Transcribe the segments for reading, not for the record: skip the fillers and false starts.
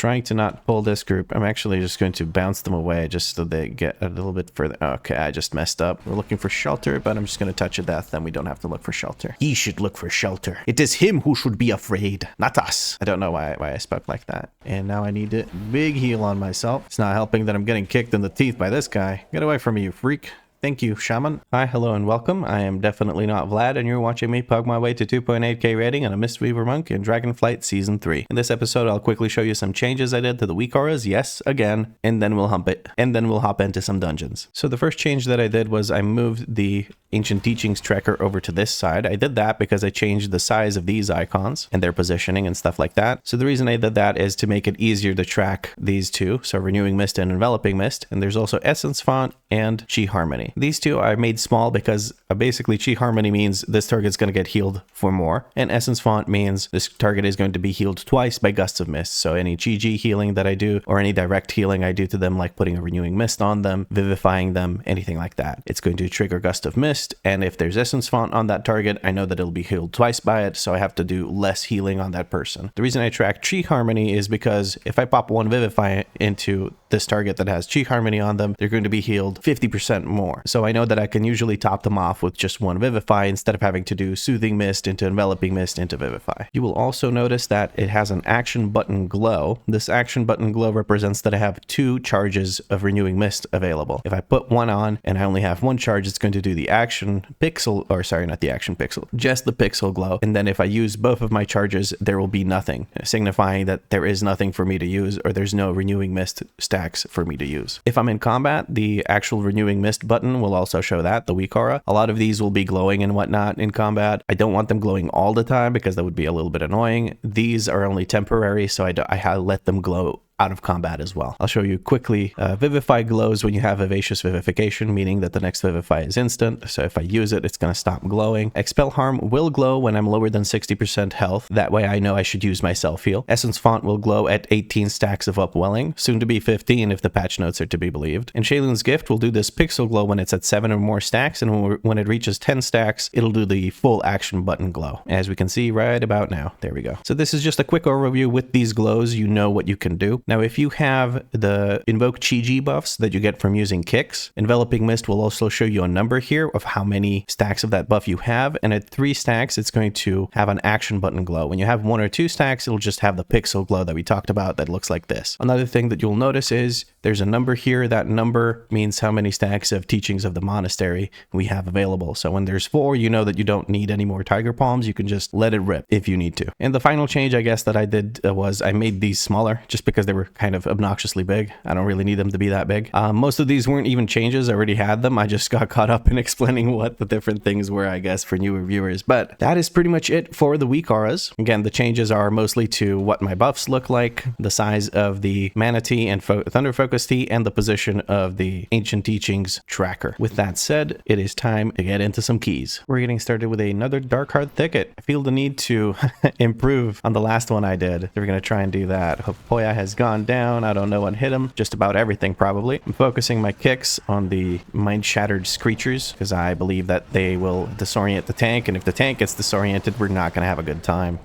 trying to not pull this group. I'm actually just going to bounce them away just so they get a little bit further. Okay, I just messed up. We're looking for shelter, but I'm just going to touch a death, then we don't have to look for shelter. He should look for shelter. It is him who should be afraid, not us. I don't know why I spoke like that. And now I need a big heal on myself. It's not helping that I'm getting kicked in the teeth by this guy. Get away from me, you freak. Thank you, Shaman. Hi, hello, and welcome. I am definitely not Vlad, and you're watching me pug my way to 2.8k rating on a Mistweaver Monk in Dragonflight Season 3. In this episode, I'll quickly show you some changes I did to the WeakAuras, yes, again, and then we'll hop into some dungeons. So the first change that I did was I moved the Ancient Teachings tracker over to this side. I did that because I changed the size of these icons and their positioning and stuff like that. So the reason I did that is to make it easier to track these two, so Renewing Mist and Enveloping Mist, and there's also Essence Font and Chi Harmony. These two I made small because basically Chi Harmony means this target's going to get healed for more, and Essence Font means this target is going to be healed twice by Gusts of Mist. So any GG healing that I do, or any direct healing I do to them, like putting a Renewing Mist on them, vivifying them, anything like that, it's going to trigger Gust of Mist, and if there's Essence Font on that target, I know that it'll be healed twice by it, so I have to do less healing on that person. The reason I track Chi Harmony is because if I pop one Vivify into this target that has Chi Harmony on them, they're going to be healed 50% more. So I know that I can usually top them off with just one Vivify instead of having to do Soothing Mist into Enveloping Mist into Vivify. You will also notice that it has an action button glow. This action button glow represents that I have 2 charges of Renewing Mist available. If I put one on and I only have 1 charge, it's going to do the action pixel, or sorry, not the action pixel, just the pixel glow. And then if I use both of my charges, there will be nothing, signifying that there is nothing for me to use, or there's no Renewing Mist stacks for me to use. If I'm in combat, the actual Renewing Mist button will also show that, the WeakAura. A lot of these will be glowing and whatnot in combat. I don't want them glowing all the time because that would be a little bit annoying. These are only temporary, so I let them glow out of combat as well. I'll show you quickly. Vivify glows when you have Vivacious Vivification, meaning that the next Vivify is instant. So if I use it, it's going to stop glowing. Expel Harm will glow when I'm lower than 60% health. That way I know I should use my self-heal. Essence Font will glow at 18 stacks of Upwelling, soon to be 15 if the patch notes are to be believed. And Shaylun's Gift will do this pixel glow when it's at 7 or more stacks, and when it reaches 10 stacks, it'll do the full action button glow, as we can see right about now. There we go. So this is just a quick overview with these glows. You know what you can do. Now, if you have the Invoke Chi buffs that you get from using kicks, Enveloping Mist will also show you a number here of how many stacks of that buff you have, and at 3 stacks, it's going to have an action button glow. When you have 1 or 2 stacks, it'll just have the pixel glow that we talked about that looks like this. Another thing that you'll notice is there's a number here. That number means how many stacks of Teachings of the Monastery we have available. So when there's 4, you know that you don't need any more Tiger Palms. You can just let it rip if you need to. And the final change, I guess, that I did was I made these smaller just because they were kind of obnoxiously big. I don't really need them to be that big. Most of these weren't even changes. I already had them. I just got caught up in explaining what the different things were, I guess, for newer viewers. But that is pretty much it for the WeakAuras. Again, the changes are mostly to what my buffs look like, the size of the Mana Tea and Thunder Focus Tea, and the position of the Ancient Teachings tracker. With that said, it is time to get into some keys. We're getting started with another Darkheart Thicket. I feel the need to improve on the last one I did. So we're going to try and do that. Hopoya has gone down. I don't know what hit him. Just about everything, probably. I'm focusing my kicks on the mind-shattered screechers because I believe that they will disorient the tank, and if the tank gets disoriented, we're not going to have a good time.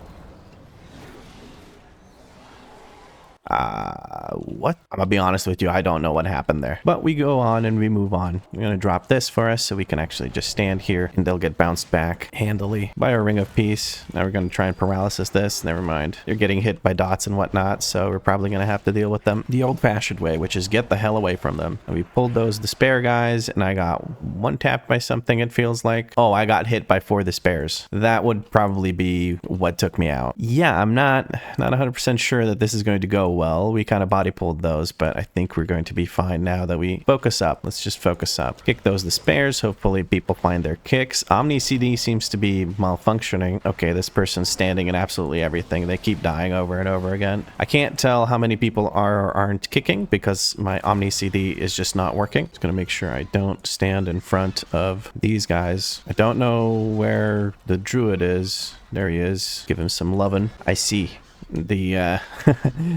What? I'm gonna be honest with you, I don't know what happened there. But we go on and we move on. I'm gonna drop this for us so we can actually just stand here and they'll get bounced back handily by our Ring of Peace. Now we're gonna try and paralysis this. Never mind. They're getting hit by dots and whatnot, so we're probably gonna have to deal with them the old-fashioned way, which is get the hell away from them. And we pulled those despair guys, and I got one tapped by something, it feels like. Oh, I got hit by 4 despairs. That would probably be what took me out. Yeah, I'm not 100% sure that this is going to go well. We kind of body pulled those, but I think we're going to be fine now that we focus up. Let's just focus up. Kick those despairs. Hopefully people find their kicks. Omni CD seems to be malfunctioning. Okay, this person's standing in absolutely everything. They keep dying over and over again. I can't tell how many people are or aren't kicking because my Omni CD is just not working. Just gonna make sure I don't stand in front of these guys. I don't know where the druid is. There he is. Give him some lovin'. I see. The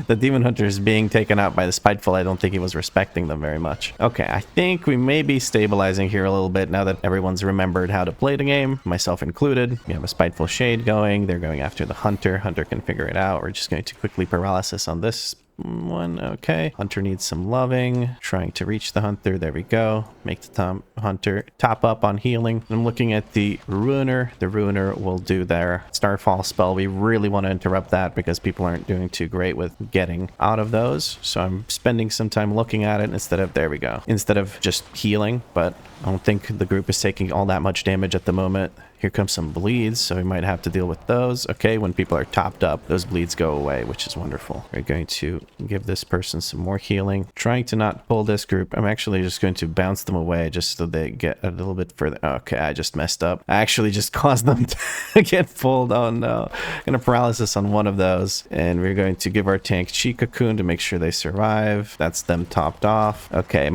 the demon hunter is being taken out by the spiteful. I don't think he was respecting them very much. Okay, I think we may be stabilizing here a little bit now that everyone's remembered how to play the game, myself included. We have a spiteful shade going. They're going after the hunter. Hunter can figure it out. We're just going to quickly paralysis on this one. Okay. Hunter needs some loving. Trying to reach the hunter. There we go. Make the hunter top up on healing. I'm looking at the ruiner. The ruiner will do their starfall spell. We really want to interrupt that because people aren't doing too great with getting out of those. So I'm spending some time looking at it instead of, there we go, instead of just healing. But I don't think the group is taking all that much damage at the moment. Here comes some bleeds, so we might have to deal with those. Okay, when people are topped up, those bleeds go away, which is wonderful. We're going to give this person some more healing. Trying to not pull this group. I'm actually just going to bounce them away just so they get a little bit further. Okay, I just messed up. I actually just caused them to get pulled. Oh no. I'm going to paralysis on one of those. And we're going to give our tank Chi Cocoon to make sure they survive. That's them topped off. Okay,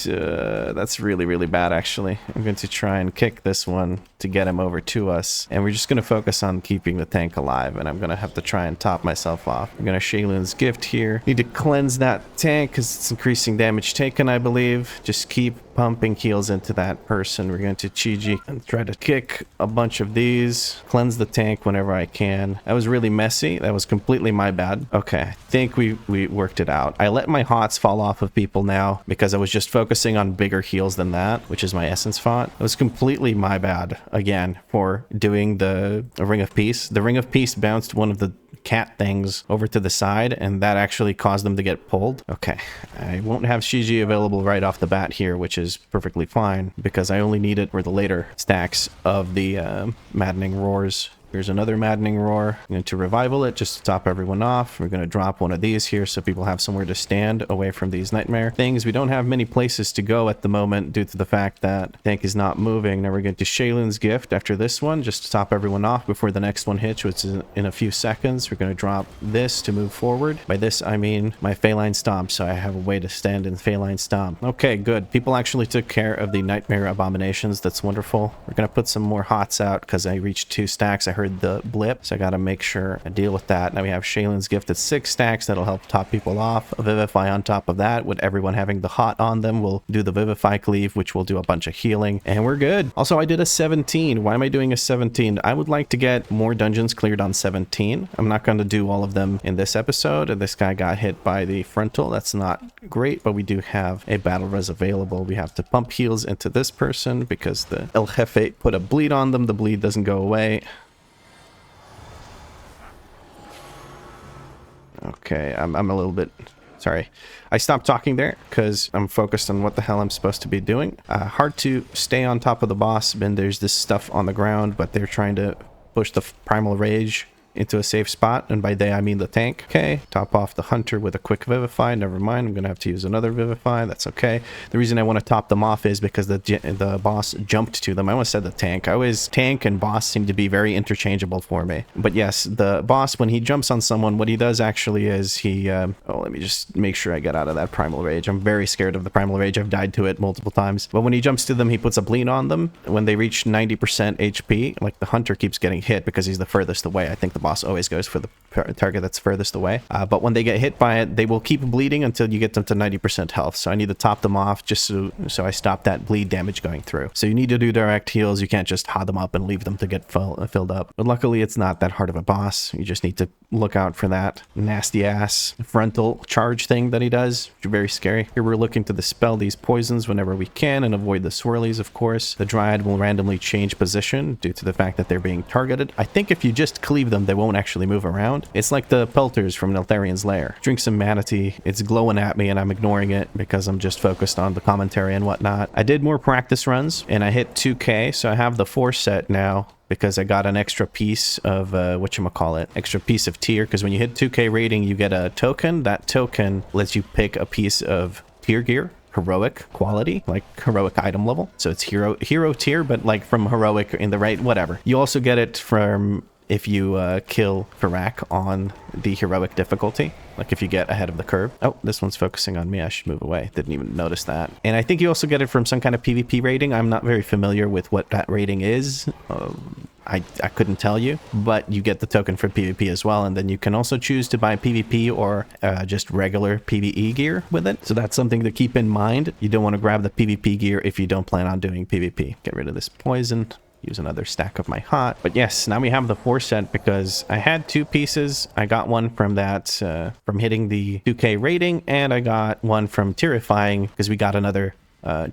that's really, really bad, actually. I'm going to try and kick this one to get him over to us. And we're just going to focus on keeping the tank alive. And I'm going to have to try and top myself off. I'm going to Shaylun's Gift here. Need to cleanse that tank because it's increasing damage taken, I believe. Just keep pumping heals into that person. We're going to Chi and try to kick a bunch of these. Cleanse the tank whenever I can. That was really messy. That was completely my bad. Okay, I think we worked it out. I let my hots fall off of people now because I was just focusing on bigger heals than that, which is my essence font. It was completely my bad, again, for doing the Ring of Peace. The Ring of Peace bounced one of the cat things over to the side, and that actually caused them to get pulled. Okay, I won't have Shiji available right off the bat here, which is perfectly fine because I only need it for the later stacks of the Maddening Roars. Here's another Maddening Roar. I'm going to revival it just to top everyone off. We're going to drop one of these here so people have somewhere to stand away from these nightmare things. We don't have many places to go at the moment due to the fact that tank is not moving. Now we're going to Shaylun's Gift after this one just to top everyone off before the next one hits, which is in a few seconds. We're going to drop this to move forward. By this, I mean my Feline Stomp, so I have a way to stand in Feline Stomp. Okay, good. People actually took care of the Nightmare Abominations. That's wonderful. We're going to put some more hots out because I reached 2 stacks. I heard the blip, so I got to make sure I deal with that. Now we have Shaylun's Gift at 6 stacks. That'll help top people off. A Vivify on top of that, with everyone having the hot on them, we'll do the Vivify Cleave, which will do a bunch of healing, and we're good. Also, I did a 17. Why am I doing a 17? I would like to get more dungeons cleared on 17. I'm not going to do all of them in this episode. This guy got hit by the frontal. That's not great, but we do have a battle res available. We have to pump heals into this person because the El Jefe put a bleed on them. The bleed doesn't go away. Okay, I'm a little bit... Sorry. I stopped talking there because I'm focused on what the hell I'm supposed to be doing. Hard to stay on top of the boss when there's this stuff on the ground, but they're trying to push the Primal Rage into a safe spot, and by they I mean the tank. Okay, top off the hunter with a quick Vivify. Never mind, I'm gonna have to use another Vivify. That's okay. The reason I want to top them off is because the boss jumped to them. I almost said the tank. I always tank and boss seem to be very interchangeable for me. But yes, the boss, when he jumps on someone, what he does actually is he let me just make sure I get out of that Primal Rage. I'm very scared of the Primal Rage. I've died to it multiple times. But when he jumps to them, he puts a bleed on them. When they reach 90% HP, like the hunter keeps getting hit because he's the furthest away. I think the boss always goes for the target that's furthest away. But when they get hit by it, they will keep bleeding until you get them to 90% health. So I need to top them off just so I stop that bleed damage going through. So you need to do direct heals. You can't just hot them up and leave them to get filled up. But luckily, it's not that hard of a boss. You just need to look out for that nasty ass frontal charge thing that he does. Very scary. Here we're looking to dispel these poisons whenever we can and avoid the swirlies, of course. The Dryad will randomly change position due to the fact that they're being targeted. I think if you just cleave them, they won't actually move around. It's like the Pelters from Neltharian's Lair. Drink some Manatee. It's glowing at me and I'm ignoring it because I'm just focused on the commentary and whatnot. I did more practice runs and I hit 2k, so I have the 4 set now because I got an extra piece of whatchamacallit, extra piece of tier, because when you hit 2k rating you get a token. That token lets you pick a piece of tier gear, heroic quality, like heroic item level. So it's hero tier, but like from heroic in the right, whatever. You also get it from if you kill Farak on the heroic difficulty, like if you get ahead of the curve. Oh, this one's focusing on me. I should move away. Didn't even notice that. And I think you also get it from some kind of PvP rating. I'm not very familiar with what that rating is. I couldn't tell you, but you get the token for PvP as well, and then you can also choose to buy PvP or just regular PvE gear with it. So that's something to keep in mind. You don't want to grab the PvP gear if you don't plan on doing PvP. Get rid of this poison. use another stack of my hot. But yes, now we have the 4 set because I had 2 pieces. I got one from that, from hitting the 2K rating, and I got one from Terrifying because we got another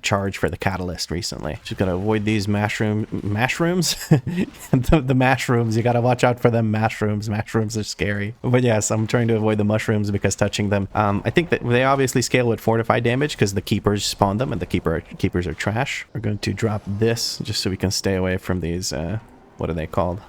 charge for the catalyst recently. Just gonna avoid these mushrooms. the mushrooms, you gotta watch out for them. Mushrooms are scary. But yes, I'm trying to avoid the mushrooms because touching them, I think that they obviously scale with fortified damage because the keepers spawn them, and the keepers are trash. We're going to drop this just so we can stay away from these, what are they called?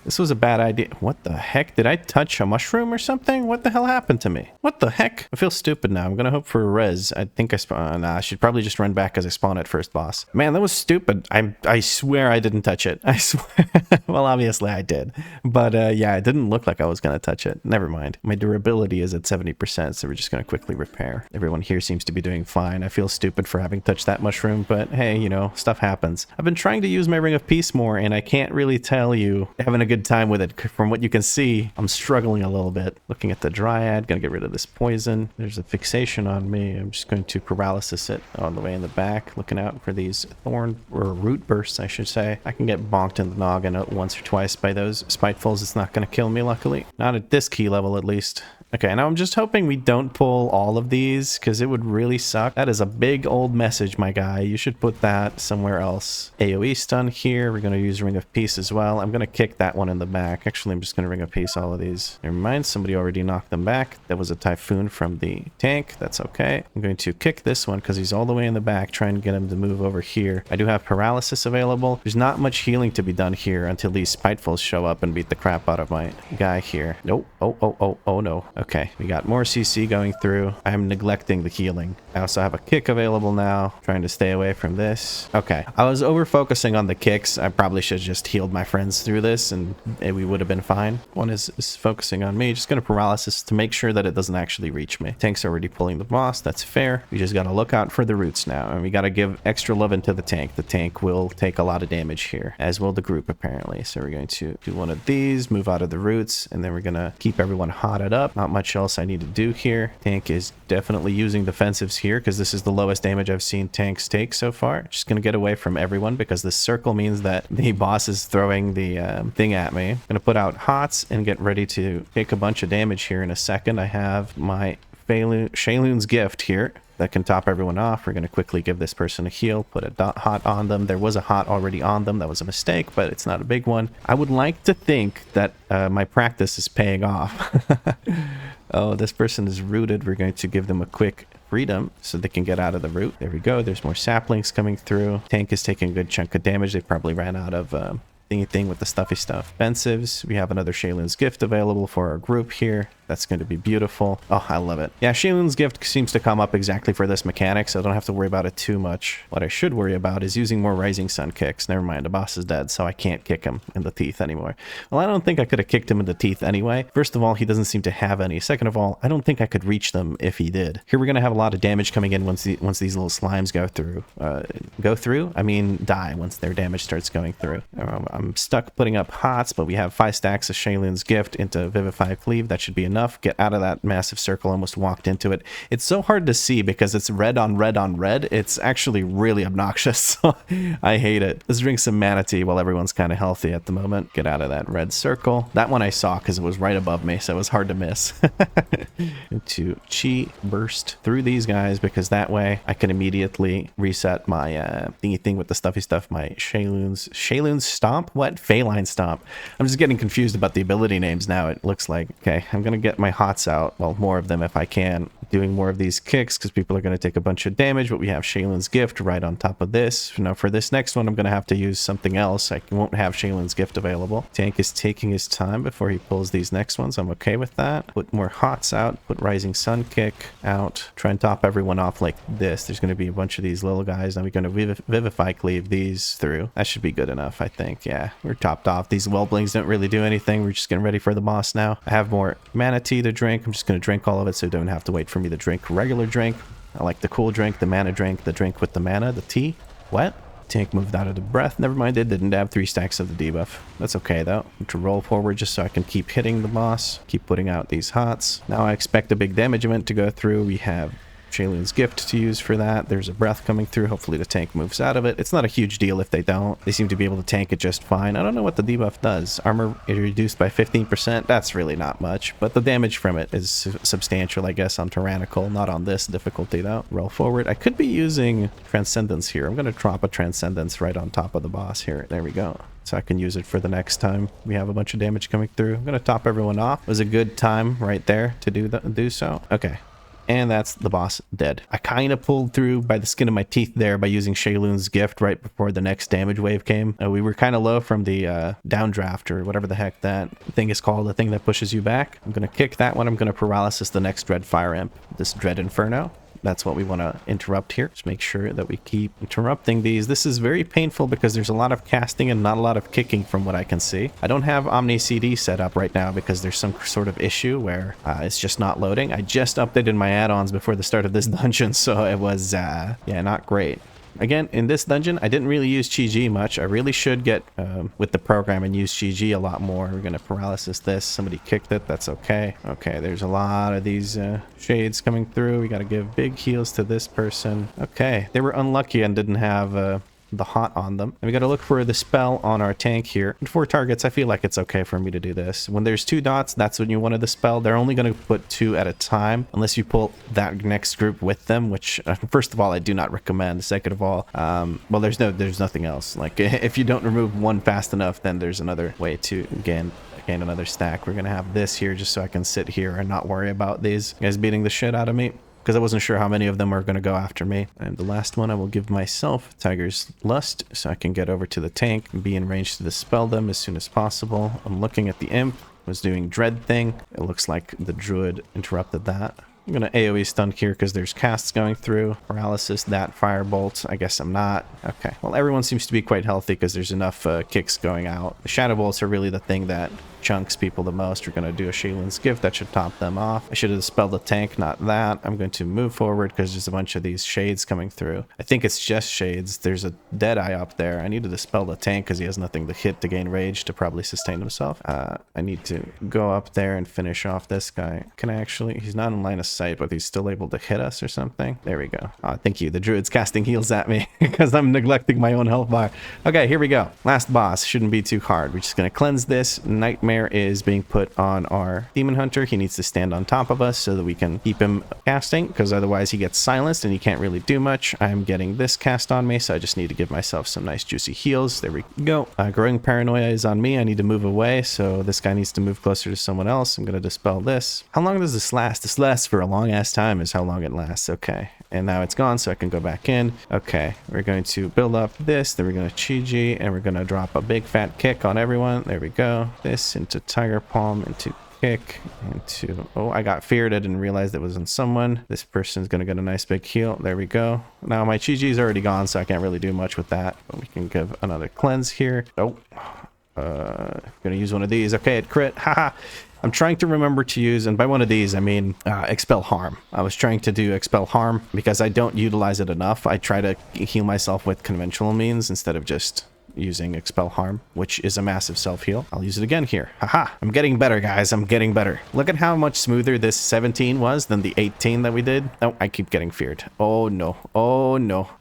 This was a bad idea. What the heck? Did I touch a mushroom or something? What the hell happened to me? What the heck? I feel stupid now. I'm gonna hope for a res. I think I spawn. Nah, I should probably just run back as I spawn at first boss. Man, that was stupid. I swear I didn't touch it. I swear. Well, obviously I did. But yeah, it didn't look like I was gonna touch it. Never mind. My durability is at 70%, so we're just gonna quickly repair. Everyone here seems to be doing fine. I feel stupid for having touched that mushroom, but hey, you know, stuff happens. I've been trying to use my Ring of Peace more, and I can't really tell you having a good time with it. From what you can see, I'm struggling a little bit. Looking at the Dryad, gonna get rid of this poison. There's a fixation on me. I'm just going to paralysis it on the way in the back, looking out for these thorn or root bursts, I should say. I can get bonked in the noggin once or twice by those spitefuls. It's not gonna kill me, luckily. Not at this key level, at least. Okay, now I'm just hoping we don't pull all of these, because it would really suck. That is a big old message, my guy. You should put that somewhere else. AoE stun here. We're going to use Ring of Peace as well. I'm going to kick that one in the back. Actually, I'm just going to Ring of Peace all of these. Never mind, somebody already knocked them back. That was a Typhoon from the tank. That's okay. I'm going to kick this one, because he's all the way in the back, trying to get him to move over here. I do have Paralysis available. There's not much healing to be done here until these Spitefuls show up and beat the crap out of my guy here. Nope. Oh no. Okay, we got more CC going through. I'm neglecting the healing. I also have a kick available now, trying to stay away from this. Okay, I was over focusing on the kicks. I probably should have just healed my friends through this and we would have been fine. One is focusing on me. Just gonna paralysis to make sure that it doesn't actually reach me. Tank's already pulling the boss. That's fair. We just gotta look out for the roots now, and we gotta give extra love into the tank. The tank will take a lot of damage here, as will the group apparently. So we're going to do one of these, move out of the roots, and then we're gonna keep everyone hotted up. Not much else I need to do here. Tank is definitely using defensives here because this is the lowest damage I've seen tanks take so far. Just gonna get away from everyone because this circle means that the boss is throwing the thing at me. Gonna put out hots and get ready to take a bunch of damage here in a second. I have my Shayloon's gift here that can top everyone off. We're going to quickly give this person a heal, put a hot on them. There was a hot already on them. That was a mistake, but it's not a big one. I would like to think that my practice is paying off. Oh, this person is rooted. We're going to give them a quick freedom so they can get out of the root. There we go. There's more saplings coming through. Tank is taking a good chunk of damage. They probably ran out of anything with the stuffy stuff. Offensives. We have another Shayloon's gift available for our group here. That's going to be beautiful. Oh, I love it. Yeah, Shayloon's gift seems to come up exactly for this mechanic, so I don't have to worry about it too much. What I should worry about is using more Rising Sun kicks. Never mind, the boss is dead, so I can't kick him in the teeth anymore. Well, I don't think I could have kicked him in the teeth anyway. First of all, he doesn't seem to have any. Second of all, I don't think I could reach them if he did. Here we're going to have a lot of damage coming in once these little slimes go through. I mean, die once their damage starts going through. I'm stuck putting up hots, but we have 5 stacks of Shayloon's gift into Vivify Cleave. That should be enough. Get out of that massive circle. Almost walked into it. It's so hard to see because it's red on red on red. It's actually really obnoxious. So I hate it. Let's drink some mana tea while everyone's kind of healthy at the moment. Get out of that red circle. That one I saw because it was right above me, so it was hard to miss. To chi burst through these guys because that way I can immediately reset my thingy thing with the stuffy stuff. My Shayloon's stomp? What? Feline stomp. I'm just getting confused about the ability names now. It looks like. Okay, I'm gonna get my hots out. Well, more of them if I can. Doing more of these kicks because people are going to take a bunch of damage, but we have Shayloon's gift right on top of this. Now for this next one, I'm going to have to use something else. I won't have Shayloon's gift available. Tank is taking his time before he pulls these next ones. I'm okay with that. Put more hots out. Put Rising Sun kick out. Try and top everyone off like this. There's going to be a bunch of these little guys. Now we're going to Vivify Cleave these through. That should be good enough, I think. Yeah, we're topped off. These Whelblings don't really do anything. We're just getting ready for the boss now. I have more mana tea to drink. I'm just going to drink all of it so I don't have to wait for me to drink regular drink. I like the cool drink, the mana drink, the drink with the mana, the tea. What? Tank moved out of the breath. Never mind, it didn't have 3 stacks of the debuff. That's okay though. To roll forward just so I can keep hitting the boss. Keep putting out these hots. Now I expect a big damage event to go through. We have Shaylin's gift to use for that. There's a breath coming through. Hopefully the tank moves out of it. It's not a huge deal if they don't. They seem to be able to tank it just fine. I don't know what the debuff does. Armor is reduced by 15%. That's really not much, but the damage from it is substantial, I guess, on Tyrannical. Not on this difficulty, though. Roll forward. I could be using Transcendence here. I'm going to drop a Transcendence right on top of the boss here. There we go. So I can use it for the next time we have a bunch of damage coming through. I'm going to top everyone off. It was a good time right there to do so. Okay. And that's the boss dead. I kind of pulled through by the skin of my teeth there by using Shaylin's gift right before the next damage wave came. We were kind of low from the downdraft or whatever the heck that thing is called, the thing that pushes you back. I'm going to kick that one. I'm going to paralysis the next Dread Fire Imp, this Dread Inferno. That's what we want to interrupt here. Just make sure that we keep interrupting these. This is very painful because there's a lot of casting and not a lot of kicking from what I can see. I don't have Omni CD set up right now because there's some sort of issue where it's just not loading. I just updated my add-ons before the start of this dungeon, so it was, yeah, not great. Again, in this dungeon, I didn't really use Chi-Ji much. I really should get with the program and use Chi-Ji a lot more. We're going to paralysis this. Somebody kicked it. That's okay. Okay, there's a lot of these shades coming through. We got to give big heals to this person. Okay, they were unlucky and didn't have the hot on them. And we got to look for the spell on our tank here. And for targets, I feel like it's okay for me to do this. When there's 2 dots, that's when you wanted the spell. They're only going to put 2 at a time unless you pull that next group with them, which first of all, I do not recommend. Second of all, well, there's nothing else. Like if you don't remove one fast enough, then there's another way to gain another stack. We're going to have this here just so I can sit here and not worry about these guys beating the shit out of me, because I wasn't sure how many of them are going to go after me. And the last one I will give myself Tiger's Lust so I can get over to the tank and be in range to dispel them as soon as possible. I'm looking at the imp, was doing dread thing. It looks like the druid interrupted that. I'm going to AoE stun here because there's casts going through. Paralysis, that firebolt. I guess I'm not. Okay. Well, everyone seems to be quite healthy because there's enough kicks going out. The shadow bolts are really the thing that chunks people the most. We're going to do a Shaylin's gift. That should top them off. I should have dispelled the tank, not that. I'm going to move forward because there's a bunch of these shades coming through. I think it's just shades. There's a Deadeye up there. I need to dispel the tank because he has nothing to hit to gain rage to probably sustain himself. I need to go up there and finish off this guy. Can I actually? He's not in line of sight, but he's still able to hit us or something. There we go. Thank you. The druid's casting heals at me because I'm neglecting my own health bar. Okay, here we go. Last boss. Shouldn't be too hard. We're just going to cleanse this. Nightmare is being put on our demon hunter. He needs to stand on top of us so that we can keep him casting, because otherwise he gets silenced and he can't really do much. I'm getting this cast on me, so I just need to give myself some nice juicy heals. There we go. Growing paranoia is on me. I need to move away, so this guy needs to move closer to someone else. I'm going to dispel this. How long does this last? This lasts for a long ass time is how long it lasts. Okay, and now it's gone, so I can go back in. Okay, we're going to build up this, then we're going to Chi-Ji, and we're going to drop a big fat kick on everyone. There we go. This into Tiger Palm, into kick, into... Oh, I got feared. I didn't realize that was in someone. This person's going to get a nice big heal. There we go. Now my Chi-Ji's already gone, so I can't really do much with that. But we can give another cleanse here. Oh, gonna use one of these. Okay, it crit. Haha. I'm trying to remember to use, and by one of these I mean Expel Harm. I was trying to do Expel Harm because I don't utilize it enough. I try to heal myself with conventional means instead of just using Expel Harm, which is a massive self-heal. I'll use it again here. Haha. I'm getting better, guys. I'm getting better. Look at how much smoother this 17 was than the 18 that we did. Oh, I keep getting feared. Oh, no. Oh, no.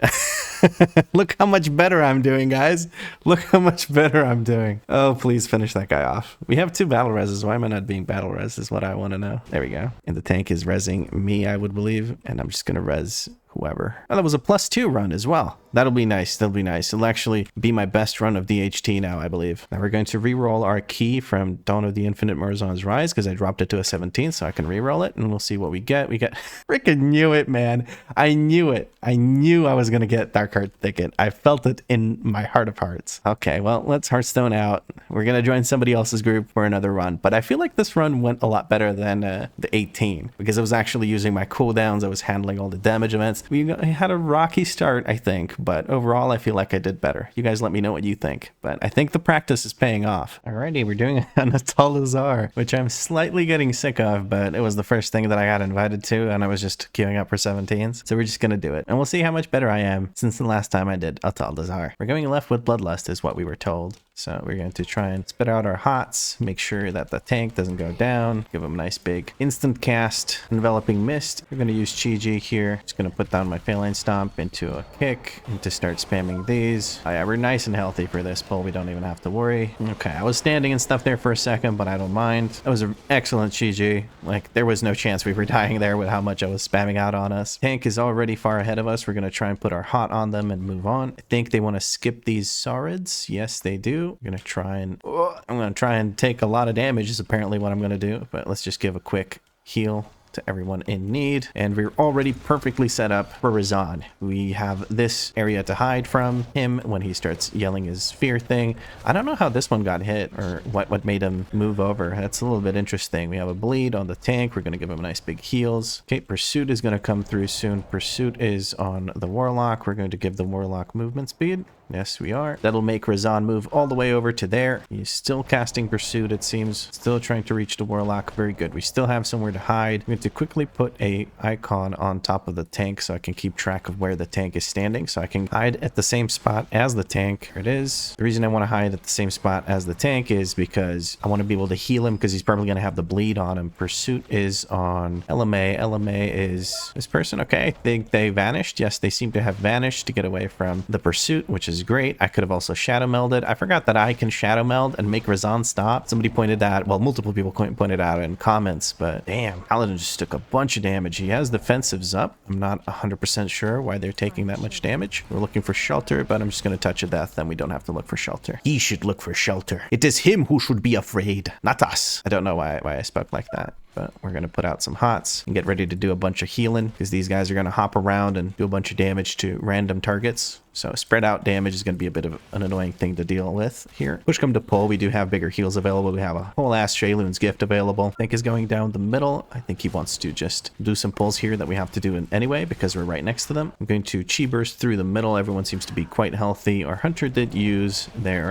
Look how much better I'm doing, guys. Look how much better I'm doing. Oh, please finish that guy off. We have 2 battle reses. Why am I not being battle res is what I want to know. There we go. And the tank is resing me, I would believe. And I'm just going to res whoever. Oh, that was a +2 run as well. That'll be nice. That'll be nice. It'll actually be my best run of DHT now, I believe. Now we're going to re-roll our key from Dawn of the Infinite Morzon's Rise because I dropped it to a 17, so I can re-roll it and we'll see what we get. We got... Freaking knew it, man. I knew it. I knew I was going to get Darkheart Thicket. I felt it in my heart of hearts. Okay, well, let's Hearthstone out. We're going to join somebody else's group for another run, but I feel like this run went a lot better than the 18 because I was actually using my cooldowns. I was handling all the damage events. We had a rocky start, I think, but overall I feel like I did better. You guys let me know what you think, but I think the practice is paying off. Alrighty, we're doing an Atal'dazar, which I'm slightly getting sick of, but it was the first thing that I got invited to and I was just queuing up for 17s, so we're just gonna do it and we'll see how much better I am since the last time I did Atal'dazar. We're going left with Bloodlust is what we were told. So we're going to try and spit out our hots, make sure that the tank doesn't go down, give him a nice big instant cast, enveloping mist. We're going to use Chi here. Just going to put down my Phalanx Stomp into a kick and to start spamming these. Oh, yeah, we're nice and healthy for this pull. We don't even have to worry. Okay, I was standing and stuff there for a second, but I don't mind. That was an excellent Chi. Like, there was no chance we were dying there with how much I was spamming out on us. Tank is already far ahead of us. We're going to try and put our hot on them and move on. I think they want to skip these Saurids. Yes, they do. I'm going to try and... I'm going to try and take a lot of damage is apparently what I'm going to do. But let's just give a quick heal to everyone in need, and we're already perfectly set up for Razan. We have this area to hide from him when he starts yelling his fear thing. I don't know how this one got hit or what made him move over. That's a little bit interesting. We have a bleed on the tank. We're going to give him nice big heals. Okay, Pursuit is going to come through soon. Pursuit is on the Warlock. We're going to give the Warlock movement speed. Yes, we are. That'll make Razan move all the way over to there. He's still casting Pursuit, it seems. Still trying to reach the Warlock. Very good. We still have somewhere to hide. We have to quickly put a icon on top of the tank so I can keep track of where the tank is standing. So I can hide at the same spot as the tank. There it is. The reason I want to hide at the same spot as the tank is because I want to be able to heal him because he's probably going to have the bleed on him. Pursuit is on LMA. LMA is this person. Okay, I think they vanished. Yes, they seem to have vanished to get away from the Pursuit, which is great. I could have also shadow melded. I forgot that I can shadow meld and make Razan stop. Somebody pointed that, well, multiple people pointed out in comments, but damn, Paladin just took a bunch of damage. He has defensives up. I'm not 100% sure why they're taking that much damage. We're looking for shelter, but I'm just going to touch a death, then we don't have to look for shelter. He should look for shelter. It is him who should be afraid, not us. I don't know why I spoke like that. But we're going to put out some hots and get ready to do a bunch of healing because these guys are going to hop around and do a bunch of damage to random targets. So spread out damage is going to be a bit of an annoying thing to deal with here. Push come to pull, we do have bigger heals available. We have a whole ass Shayloon's gift available. Tank is going down the middle. I think he wants to just do some pulls here that we have to do anyway because we're right next to them. I'm going to Chi burst through the middle. Everyone seems to be quite healthy. Our hunter did use their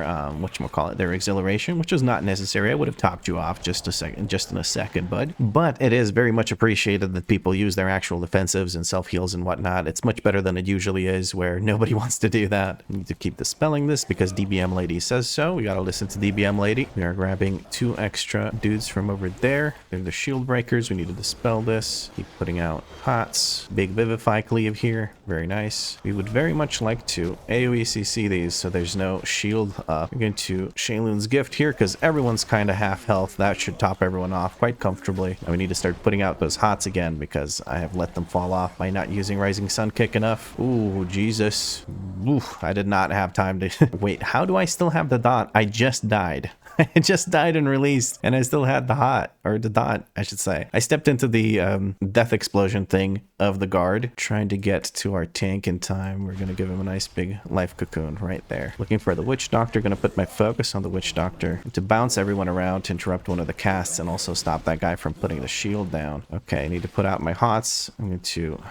their exhilaration, which was not necessary. I would have topped you off just in a second, bud. But it is very much appreciated that people use their actual defensives and self heals and whatnot. It's much better than it usually is where nobody wants to do that. We need to keep dispelling this because DBM Lady says so. We gotta listen to DBM Lady. We are grabbing 2 extra dudes from over there. They're the shield breakers. We need to dispel this. Keep putting out hots. Big Vivify cleave here. Very nice. We would very much like to AoE CC these so there's no shield up. I'm going to Shayloon's gift here because everyone's kind of half health. That should top everyone off quite comfortably. And we need to start putting out those hots again because I have let them fall off by not using Rising Sun Kick enough. Ooh, Jesus. Oof. I did not have time to... Wait, how do I still have the dot? I just died. I just died and released, and I still had the hot, or the dot, I should say. I stepped into the death explosion thing of the guard, trying to get to our tank in time. We're going to give him a nice big life cocoon right there. Looking for the Witch Doctor. Going to put my focus on the Witch Doctor to bounce everyone around to interrupt one of the casts and also stop that guy from putting the shield down. Okay, I need to put out my hots. I'm going to...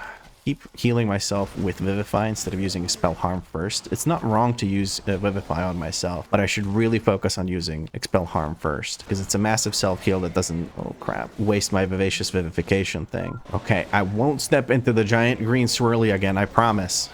keep healing myself with Vivify instead of using Expel Harm first. It's not wrong to use Vivify on myself, but I should really focus on using Expel Harm first because it's a massive self-heal that doesn't, oh crap, waste my Vivacious Vivification thing. Okay, I won't step into the giant green swirly again, I promise.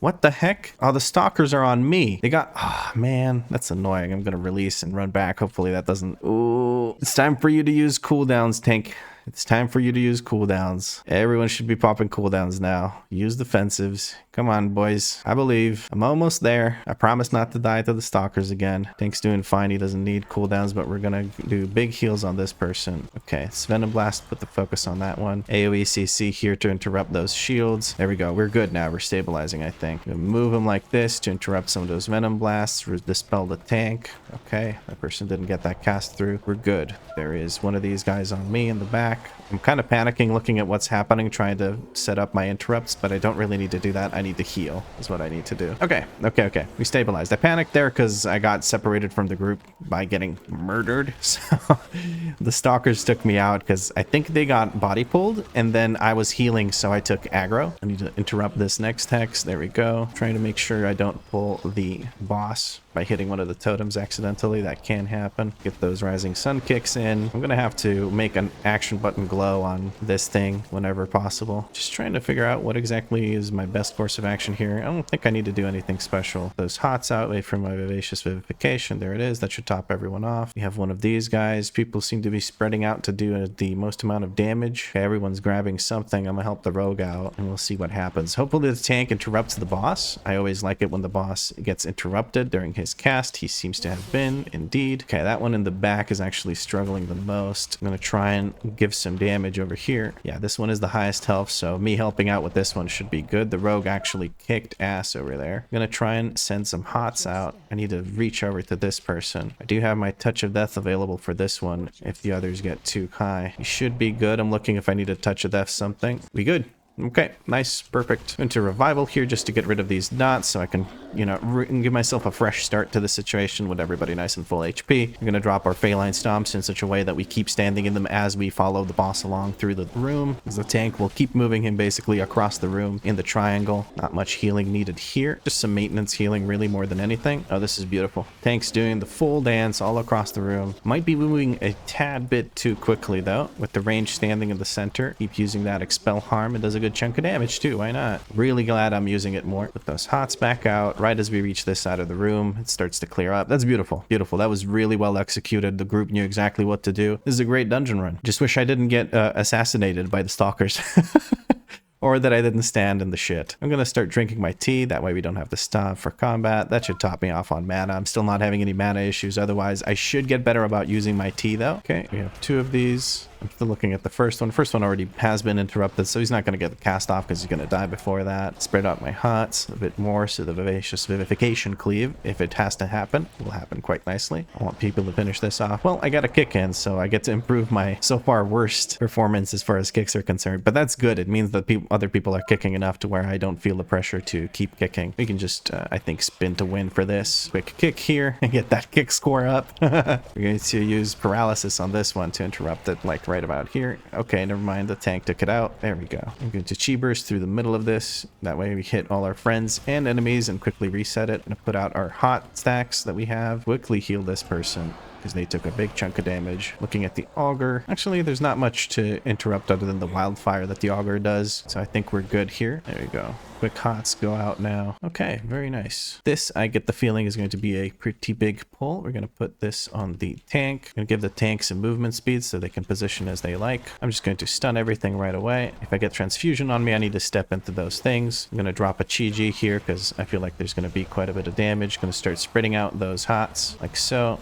What the heck? Oh, the stalkers are on me. They got... Oh, man. That's annoying. I'm going to release and run back. Hopefully that doesn't... Ooh. It's time for you to use cooldowns, tank. It's time for you to use cooldowns. Everyone should be popping cooldowns now. Use defensives. Come on, boys. I believe. I'm almost there. I promise not to die to the stalkers again. Tank's doing fine. He doesn't need cooldowns, but we're going to do big heals on this person. Okay, it's Venom Blast. Put the focus on that one. AoE CC here to interrupt those shields. There we go. We're good now. We're stabilizing, I think. Move him like this to interrupt some of those Venom Blasts. Dispel the tank. Okay, that person didn't get that cast through. We're good. There is one of these guys on me in the back. I'm kind of panicking looking at what's happening, trying to set up my interrupts, but I don't really need to do that. I need to heal is what I need to do. Okay. We stabilized. I panicked there because I got separated from the group by getting murdered. So the stalkers took me out because I think they got body pulled and then I was healing, so I took aggro. I need to interrupt this next hex. There we go. Trying to make sure I don't pull the boss by hitting one of the totems accidentally. That can happen. Get those Rising Sun Kicks in. I'm gonna have to make an action button glow on this thing whenever possible. Just trying to figure out what exactly is my best course course of action here. I don't think I need to do anything special. Those hots out, wait for my vivacious vivification. There it is. That should top everyone off. We have one of these guys. People seem to be spreading out to do the most amount of damage. Okay, everyone's grabbing something. I'm gonna help the rogue out and we'll see what happens. Hopefully the tank interrupts the boss. I always like it when the boss gets interrupted during his cast. He seems to have been, indeed. Okay, that one in the back is actually struggling the most. I'm gonna try and give some damage over here. Yeah, this one is the highest health, so me helping out with this one should be good. The rogue actually kicked ass over there. I'm gonna try and send some hots out. I need to reach over to this person. I do have my touch of death available for this one if the others get too high. We should be good. I'm looking if I need a touch of death something. We good. Okay, nice, perfect. Into revival here just to get rid of these dots so I can, you know, give myself a fresh start to the situation with everybody nice and full HP. We're gonna drop our Feline Stomps in such a way that we keep standing in them as we follow the boss along through the room. As the tank will keep moving him basically across the room in the triangle. Not much healing needed here. Just some maintenance healing really more than anything. Oh, this is beautiful. Tank's doing the full dance all across the room. Might be moving a tad bit too quickly though, with the range standing in the center. Keep using that expel harm. It does a good chunk of damage too, why not? Really glad I'm using it more. Put those hots back out right as we reach this side of the room. It starts to clear up. That's beautiful. Beautiful. That was really well executed. The group knew exactly what to do. This is a great dungeon run. Just wish I didn't get assassinated by the stalkers. Or that I didn't stand in the shit. I'm gonna start drinking my tea, that way we don't have to stop for combat. That should top me off on mana. I'm still not having any mana issues otherwise. I should get better about using my tea though. Okay, we have 2 of these. I'm still looking at the first one. First one already has been interrupted, so he's not going to get the cast off because he's going to die before that. Spread out my hots a bit more so the vivacious vivification cleave, if it has to happen, will happen quite nicely. I want people to finish this off. Well, I got a kick in, so I get to improve my so far worst performance as far as kicks are concerned. But that's good. It means that other people are kicking enough to where I don't feel the pressure to keep kicking. We can just, I think, spin to win for this. Quick kick here and get that kick score up. We're going to use paralysis on this one to interrupt it, like right about here. Okay, never mind. The tank took it out. There we go. I'm going to chi burst through the middle of this. That way we hit all our friends and enemies and quickly reset it. I'm going to put out our hot stacks that we have. Quickly heal this person because they took a big chunk of damage. Looking at the auger. Actually, there's not much to interrupt other than the wildfire that the auger does. So I think we're good here. There we go. Quick hots go out now. Okay, very nice. This, I get the feeling, is going to be a pretty big pull. We're going to put this on the tank. Going to give the tank some movement speed so they can position as they like. I'm just going to stun everything right away. If I get transfusion on me, I need to step into those things. I'm going to drop a Chi-Ji here because I feel like there's going to be quite a bit of damage. Going to start spreading out those hots like so.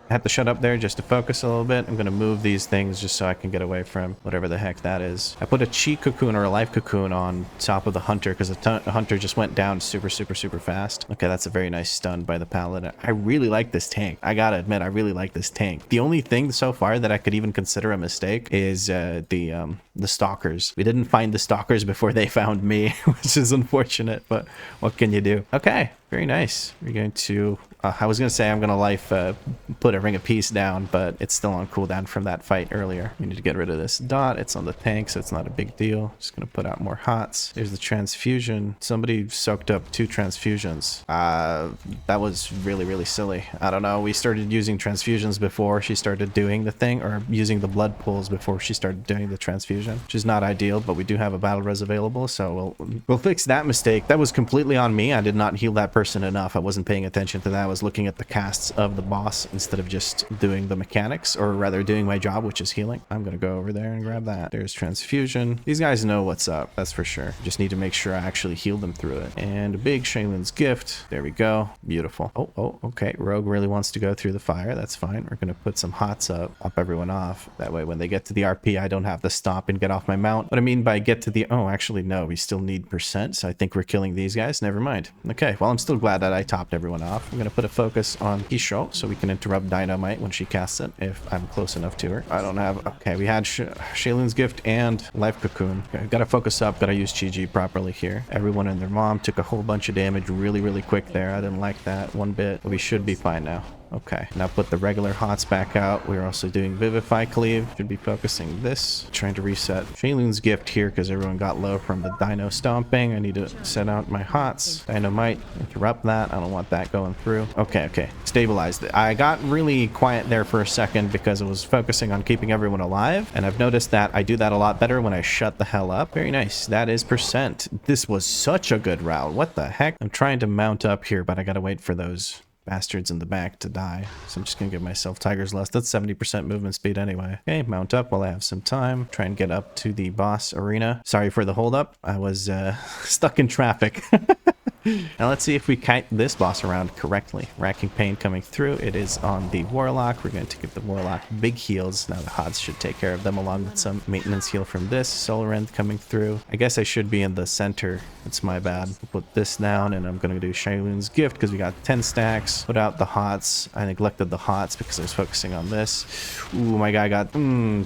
I had to shut up there just to focus a little bit. I'm going to move these things just so I can get away from whatever the heck that is. I put a chi cocoon or a life cocoon on top of the hunter because the hunter just went down super fast. Okay, that's a very nice stun by the paladin. I really like this tank. I gotta admit, I really like this tank. The only thing so far that I could even consider a mistake is the stalkers. We didn't find the stalkers before they found me, which is unfortunate, but what can you do? Okay, very nice. We're going to... I was going to say I'm going to put a Ring of Peace down, but it's still on cooldown from that fight earlier. We need to get rid of this dot. It's on the tank, so it's not a big deal. Just going to put out more hots. There's the transfusion. Somebody soaked up 2 transfusions. That was really silly. I don't know. We started using transfusions before she started doing the thing, or using the blood pools before she started doing the transfusion, which is not ideal, but we do have a battle res available, so we'll fix that mistake. That was completely on me. I did not heal that person enough. I wasn't paying attention to that. I was looking at the casts of the boss instead of just doing the mechanics, or rather doing my job, which is healing. I'm gonna go over there and grab that. There's transfusion. These guys know what's up, that's for sure. Just need to make sure I actually heal them through it. And a big Shaylin's gift. There we go. Beautiful. Oh, okay. Rogue really wants to go through the fire. That's fine. We're gonna put some hots up, pop everyone off. That way when they get to the RP, I don't have to stop and get off my mount. What I mean by get to the... Oh, actually, no. We still need percent, so I think we're killing these guys. Never mind. Okay, well, I'm still glad that I topped everyone off. I'm gonna put a focus on Hisho so we can interrupt Dynamite when she casts it if I'm close enough to her. I don't have... Okay, we had Shaylin's gift and Life Cocoon. Okay, gotta focus up, gotta use Chi-Ji properly here. Everyone and their mom took a whole bunch of damage really quick there. I didn't like that one bit, but we should be fine now. Okay, now put the regular hots back out. We're also doing Vivify Cleave. Should be focusing this. Trying to reset Shaylin's Gift here because everyone got low from the Dino Stomping. I need to set out my hots. Dynamite, interrupt that. I don't want that going through. Okay. Stabilized it. I got really quiet there for a second because I was focusing on keeping everyone alive. And I've noticed that I do that a lot better when I shut the hell up. Very nice. That is percent. This was such a good round. What the heck? I'm trying to mount up here, but I gotta wait for those bastards in the back to die. So I'm just gonna give myself Tiger's Lust. That's 70% movement speed anyway. Okay, mount up while I have some time. Try and get up to the boss arena. Sorry for the hold up. I was stuck in traffic. Now let's see if we kite this boss around correctly. Racking Pain coming through. It is on the Warlock. We're going to give the Warlock big heals. Now the Hods should take care of them along with some maintenance heal from this. Solar End coming through. I guess I should be in the center. It's my bad. We'll put this down and I'm going to do Shaylin's Gift because we got 10 stacks. Put out the Hots. I neglected the Hots because I was focusing on this. Ooh, my guy got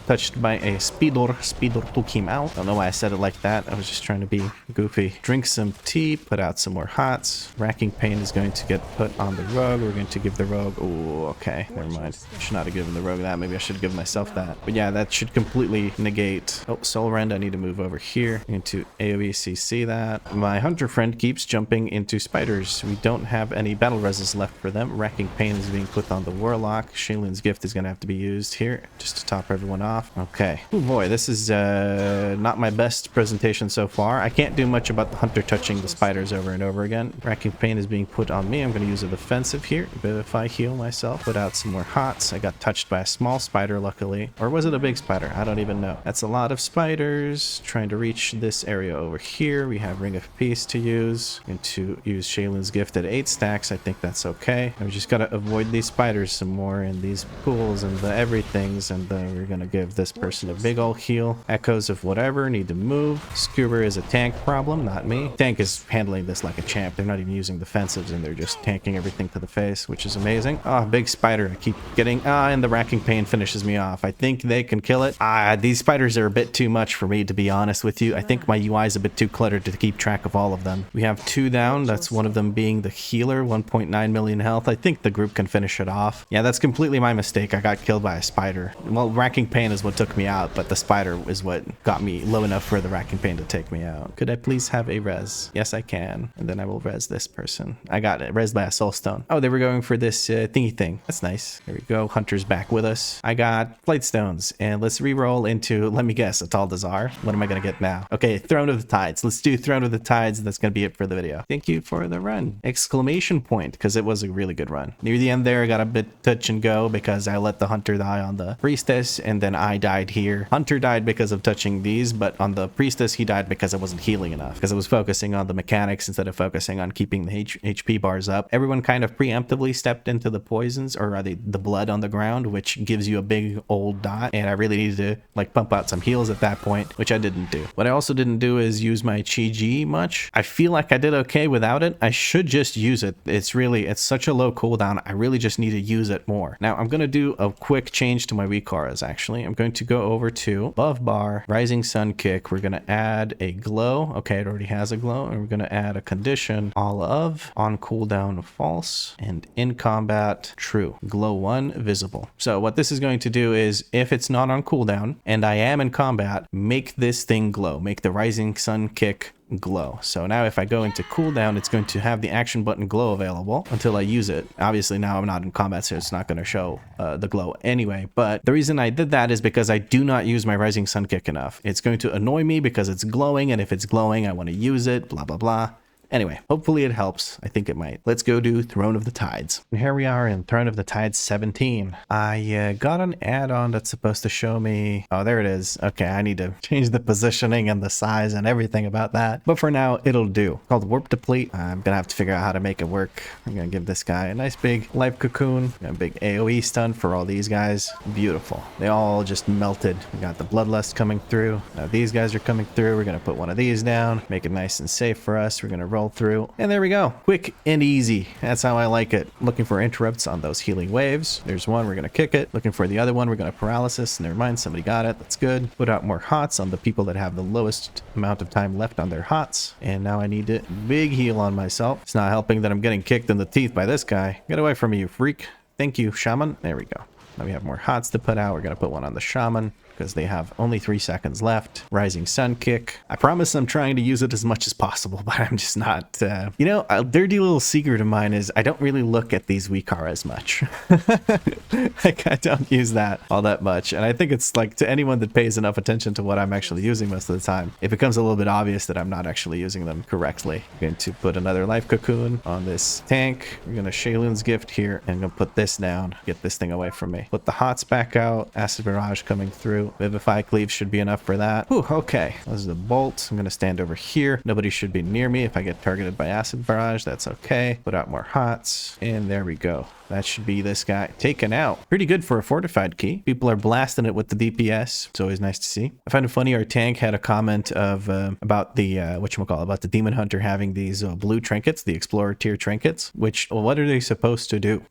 touched by a Speedor. Speedor took him out. I don't know why I said it like that. I was just trying to be goofy. Drink some tea. Put out some more Hots. Racking Pain is going to get put on the Rogue. We're going to give the Rogue... Oh, okay. Never mind. Should not have given the Rogue that. Maybe I should have given myself that. But yeah, that should completely negate... Oh, Soul Rend. I need to move over here. Into AoE CC that. My Hunter friend keeps jumping into spiders. We don't have any battle reses left for them. Racking Pain is being put on the Warlock. Shaylin's Gift is going to have to be used here just to top everyone off. Okay. Oh boy, this is not my best presentation so far. I can't do much about the Hunter touching the spiders over and over again. Racking Pain is being put on me. I'm going to use a defensive here. Vivify heal myself. Put out some more Hots. I got touched by a small spider, luckily. Or was it a big spider? I don't even know. That's a lot of spiders. Trying to reach this area over here. We have Ring of Peace to use. Going to use Shaylin's Gift at 8 stacks. I think that's okay. And we just got to avoid these spiders some more and these pools and the everythings. And then we're going to give this person a big ol' heal. Echoes of whatever need to move. Scuba is a tank problem, not me. Tank is handling this like a champ. They're not even using defensives and they're just tanking everything to the face, which is amazing. Oh, big spider. I keep getting... and the Racking Pain finishes me off. I think they can kill it. These spiders are a bit too much for me, to be honest with you. I think my UI is a bit too cluttered to keep track of all of them. We have 2 down. That's one of them being the healer, 1.9 million health. I think the group can finish it off. Yeah, that's completely my mistake. I got killed by a spider. Well, Racking Pain is what took me out, but the spider is what got me low enough for the Racking Pain to take me out. Could I please have a res? Yes, I can. And then I will res this person. I got it. Res by a soul stone. Oh, they were going for this thingy thing. That's nice. There we go. Hunter's back with us. I got Flight Stones. And let's re-roll into, let me guess, Atal'dazar. What am I going to get now? Okay, Throne of the Tides. Let's do Throne of the Tides. That's going to be it for the video. Thank you for the run. Exclamation point, because it was a really good run. Near the end there, I got a bit touch and go because I let the Hunter die on the Priestess, and then I died here. Hunter died because of touching these, but on the Priestess, he died because I wasn't healing enough, because I was focusing on the mechanics instead of focusing on keeping the HP bars up. Everyone kind of preemptively stepped into the poisons, or rather the blood on the ground, which gives you a big old dot, and I really needed to like pump out some heals at that point, which I didn't do. What I also didn't do is use my Chi-Ji much. I feel like I did okay without it. I should just use it. It's such a low cooldown. I really just need to use it more. Now I'm going to do a quick change to my WeakAuras actually. I'm going to go over to above bar, Rising Sun Kick. We're going to add a glow. Okay, it already has a glow. And we're going to add a condition, all of, on cooldown false, and in combat true. Glow 1 visible. So what this is going to do is if it's not on cooldown and I am in combat, make this thing glow. Make the Rising Sun Kick glow. So now if I go into cooldown, it's going to have the action button glow available until I use it. Obviously now I'm not in combat, so it's not going to show the glow anyway. But the reason I did that is because I do not use my Rising Sun Kick enough. It's going to annoy me because it's glowing, and if it's glowing, I want to use it, blah, blah, blah. Anyway, hopefully it helps. I think it might. Let's go do Throne of the Tides. And here we are in Throne of the Tides 17. I got an add-on that's supposed to show me... Oh, there it is. Okay, I need to change the positioning and the size and everything about that. But for now, it'll do. It's called Warp Deplete. I'm gonna have to figure out how to make it work. I'm gonna give this guy a nice big life cocoon. A big AoE stun for all these guys. Beautiful. They all just melted. We got the Bloodlust coming through. Now these guys are coming through. We're gonna put one of these down. Make it nice and safe for us. We're gonna roll through, and there we go. Quick and easy. That's how I like it. Looking for interrupts on those healing waves. There's one, we're gonna kick it. Looking for the other one, we're gonna paralysis. Never mind, somebody got it. That's good. Put out more hots on the people that have the lowest amount of time left on their hots. And now I need a big heal on myself. It's not helping that I'm getting kicked in the teeth by this guy. Get away from me, you freak. Thank you, Shaman. There we go. Now we have more hots to put out. We're going to put one on the Shaman because they have only 3 seconds left. Rising Sun Kick. I promise I'm trying to use it as much as possible, but I'm just not. You know, a dirty little secret of mine is I don't really look at these WeakAura as much. Like, I don't use that all that much. And I think it's like to anyone that pays enough attention to what I'm actually using most of the time, it becomes a little bit obvious that I'm not actually using them correctly. I'm going to put another life cocoon on this tank. We're going to Shaylin's Gift here, and I'm going to put this down, get this thing away from me. Put the hots back out. Acid Barrage coming through. Vivify Cleave should be enough for that. Whew, okay. This is the bolt. I'm going to stand over here. Nobody should be near me if I get targeted by Acid Barrage. That's okay. Put out more hots. And there we go. That should be this guy taken out. Pretty good for a fortified key. People are blasting it with the DPS. It's always nice to see. I find it funny our tank had a comment of about the whatchamacallit, about the Demon Hunter having these blue trinkets, the Explorer tier trinkets, which, well, what are they supposed to do?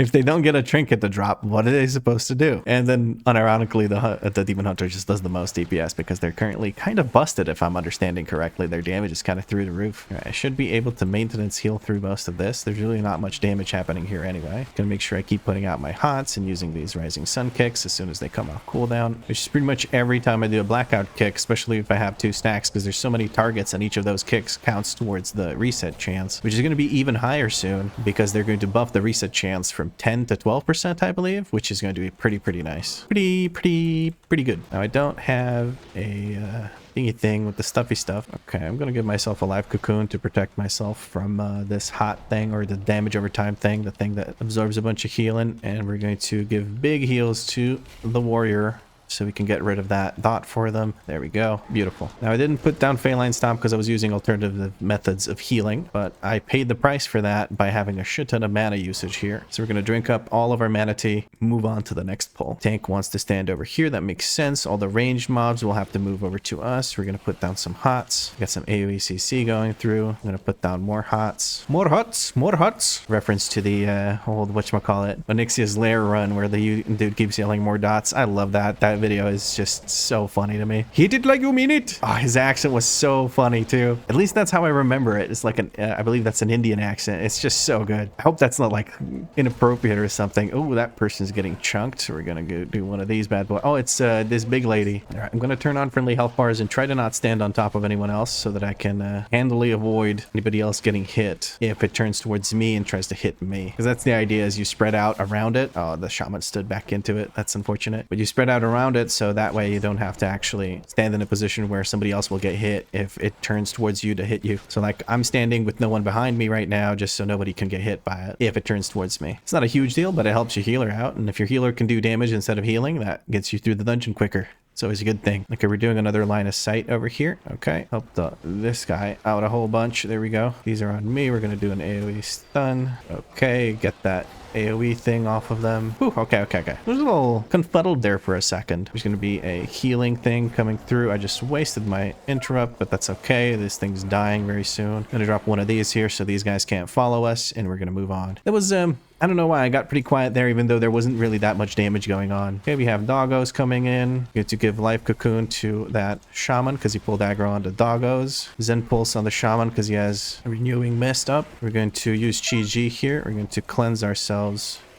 If they don't get a trinket to drop, what are they supposed to do? And then unironically, the Demon Hunter just does the most DPS because they're currently kind of busted, if I'm understanding correctly. Their damage is kind of through the roof. All right, I should be able to maintenance heal through most of this. There's really not much damage happening here anyway. Gonna make sure I keep putting out my hots and using these Rising Sun Kicks as soon as they come off cooldown, which is pretty much every time I do a blackout kick, especially if I have 2 stacks, because there's so many targets and each of those kicks counts towards the reset chance, which is going to be even higher soon because they're going to buff the reset chance from 10 to 12%, I believe, which is going to be pretty nice. Pretty good. Now I don't have a thingy thing with the stuffy stuff. Okay, I'm gonna give myself a live cocoon to protect myself from this hot thing, or the damage over time thing, the thing that absorbs a bunch of healing. And we're going to give big heals to the warrior so we can get rid of that dot for them. There we go. Beautiful. Now I didn't put down Feline Stomp because I was using alternative methods of healing, but I paid the price for that by having a shit ton of mana usage here. So we're going to drink up all of our mana tea, move on to the next pull. Tank wants to stand over here. That makes sense. All the ranged mobs will have to move over to us. We're going to put down some hots. Got some AoE CC going through. I'm going to put down more hots. More hots. More hots. Reference to the old whatchamacallit, Onyxia's Lair run where the dude keeps yelling more dots. I love that. That video is just so funny to me. Hit it like you mean it. Oh, his accent was so funny too. At least that's how I remember it. It's like an I believe that's an Indian accent. It's just so good. I hope that's not like inappropriate or something. Oh, that person's getting chunked. So we're gonna go do one of these bad boys. Oh, it's this big lady. All right, I'm gonna turn on friendly health bars and try to not stand on top of anyone else so that I can handily avoid anybody else getting hit if it turns towards me and tries to hit me, because that's the idea, is you spread out around it. Oh, the shaman stood back into it. That's unfortunate, but you spread out around it so that way you don't have to actually stand in a position where somebody else will get hit if it turns towards you to hit you. So like I'm standing with no one behind me right now just so nobody can get hit by it if it turns towards me. It's not a huge deal, but it helps your healer out, and if your healer can do damage instead of healing, that gets you through the dungeon quicker. It's always a good thing. Okay, we're doing another line of sight over here. Okay, help this guy out a whole bunch. There we go. These are on me. We're gonna do an AoE stun. Okay, get that AoE thing off of them. Ooh, okay. I was a little confuddled there for a second. There's going to be a healing thing coming through. I just wasted my interrupt, but that's okay. This thing's dying very soon. I'm going to drop one of these here so these guys can't follow us, and we're going to move on. That was, I don't know why I got pretty quiet there, even though there wasn't really that much damage going on. Okay, we have doggos coming in. Good to give life cocoon to that shaman because he pulled aggro onto doggos. Zen pulse on the shaman because he has a renewing mist up. We're going to use Chi Ji here. We're going to cleanse ourselves.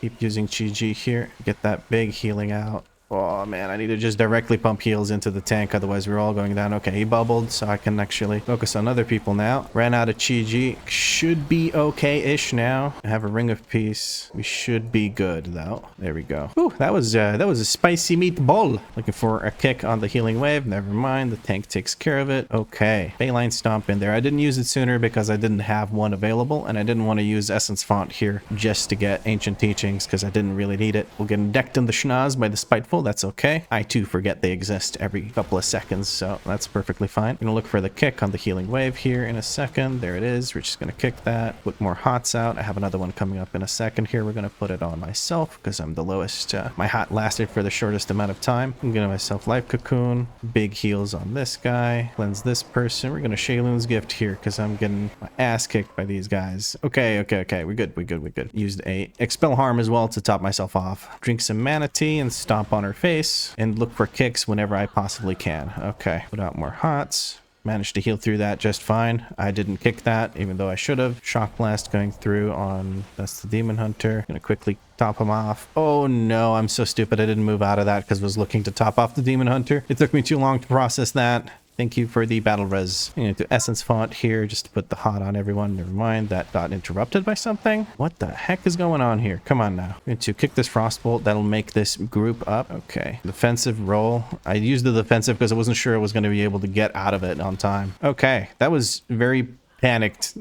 Keep using Chi Ji here. Get that big healing out. Oh man, I need to just directly pump heals into the tank, otherwise we're all going down. Okay, he bubbled, so I can actually focus on other people now. Ran out of Chi Ji. Should be okay-ish now. I have a Ring of Peace. We should be good though. There we go. Ooh, that was a spicy meatball. Looking for a kick on the healing wave. Never mind, the tank takes care of it. Okay, Bayline Stomp in there. I didn't use it sooner because I didn't have one available, and I didn't want to use Essence Font here just to get Ancient Teachings because I didn't really need it. We'll get decked in the schnoz by the Spiteful. That's okay. I too forget they exist every couple of seconds, so that's perfectly fine. I'm gonna look for the kick on the healing wave here in a second. There it is. We're just gonna kick that. Put more hots out. I have another one coming up in a second here. We're gonna put it on myself because I'm the lowest. My hot lasted for the shortest amount of time. I'm gonna myself life cocoon. Big heals on this guy. Cleanse this person. We're gonna Shaylin's Gift here because I'm getting my ass kicked by these guys. Okay. We're good. Used a Expel Harm as well to top myself off. Drink some mana tea and stomp on her face. And look for kicks whenever I possibly can. Okay, put out more hots. Managed to heal through that just fine. I didn't kick that, even though I should have. Shock blast going through on, that's the demon hunter. Gonna quickly top him off. Oh no, I'm so stupid. I didn't move out of that because I was looking to top off the demon hunter. It took me too long to process that. Thank you for the battle res. I'm going to do essence font here just to put the hot on everyone. Never mind, that got interrupted by something. What the heck is going on here? Come on now. I'm going to kick this frostbolt. That'll make this group up. Okay. Defensive roll. I used the defensive because I wasn't sure I was going to be able to get out of it on time. Okay. That was very panicked.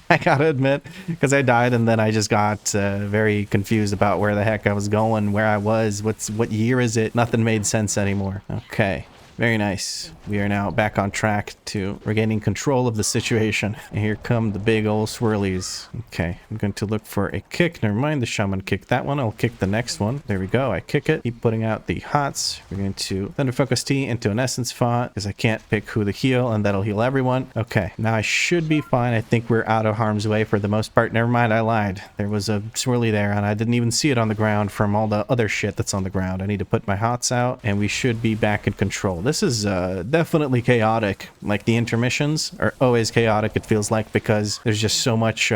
I gotta admit, because I died and then I just got very confused about where the heck I was going, where I was, what year is it? Nothing made sense anymore. Okay. Very nice. We are now back on track to regaining control of the situation. And here come the big old swirlies. Okay, I'm going to look for a kick. Never mind, the shaman kicked that one. I'll kick the next one. There we go. I kick it. Keep putting out the hots. We're going to Thunder Focus Tea into an Essence Font because I can't pick who to heal and that'll heal everyone. Okay, now I should be fine. I think we're out of harm's way for the most part. Never mind, I lied. There was a swirly there and I didn't even see it on the ground from all the other shit that's on the ground. I need to put my hots out and we should be back in control. This is definitely chaotic. Like the intermissions are always chaotic, it feels like, because there's just so much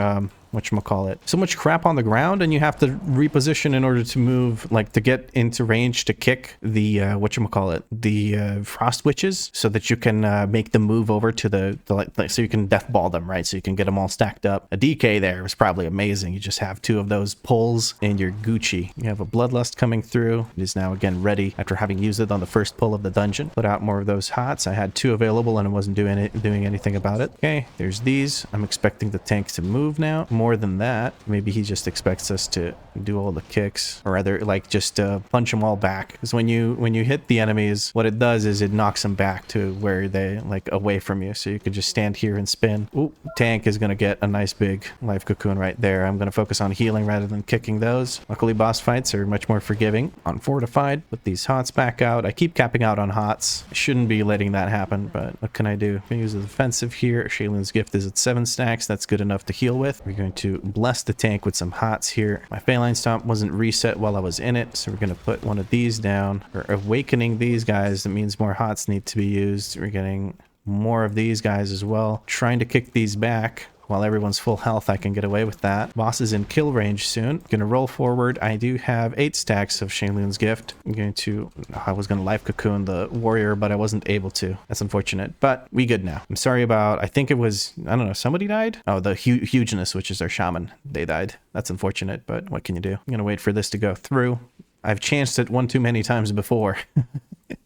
whatchamacallit, so much crap on the ground and you have to reposition in order to move, like to get into range to kick the whatchamacallit, the frost witches, so that you can make them move over to the like so you can death ball them, right? So you can get them all stacked up. A DK there was probably amazing. You just have 2 of those pulls and you're Gucci. You have a bloodlust coming through. It is now again ready after having used it on the first pull of the dungeon. Put out more of those hots. I had 2 available and I wasn't doing anything about it. Okay, there's these. I'm expecting the tank to move now. More than that, maybe he just expects us to do all the kicks, or rather like just punch them all back, because when you hit the enemies, what it does is it knocks them back to where they like away from you, so you could just stand here and spin. Ooh, tank is gonna get a nice big life cocoon right there. I'm gonna focus on healing rather than kicking those. Luckily boss fights are much more forgiving. On fortified, put these hots back out. I keep capping out on hots. I shouldn't be letting that happen, but what can I do? I'm gonna use the defensive here. Shaylin's gift is at 7 stacks. That's good enough to heal with. We're going to bless the tank with some hots here. My Phalanx Stomp wasn't reset while I was in it, so we're going to put one of these down. We're awakening these guys. That means more hots need to be used. We're getting more of these guys as well. Trying to kick these back. While everyone's full health, I can get away with that. Boss is in kill range soon. Gonna roll forward. I do have 8 stacks of Shaylun's gift. I was gonna life cocoon the warrior, but I wasn't able to. That's unfortunate, but we good now. I'm sorry about, I think it was, I don't know, somebody died? Oh, the hugeness, which is our shaman. They died. That's unfortunate, but what can you do? I'm gonna wait for this to go through. I've chanced it one too many times before.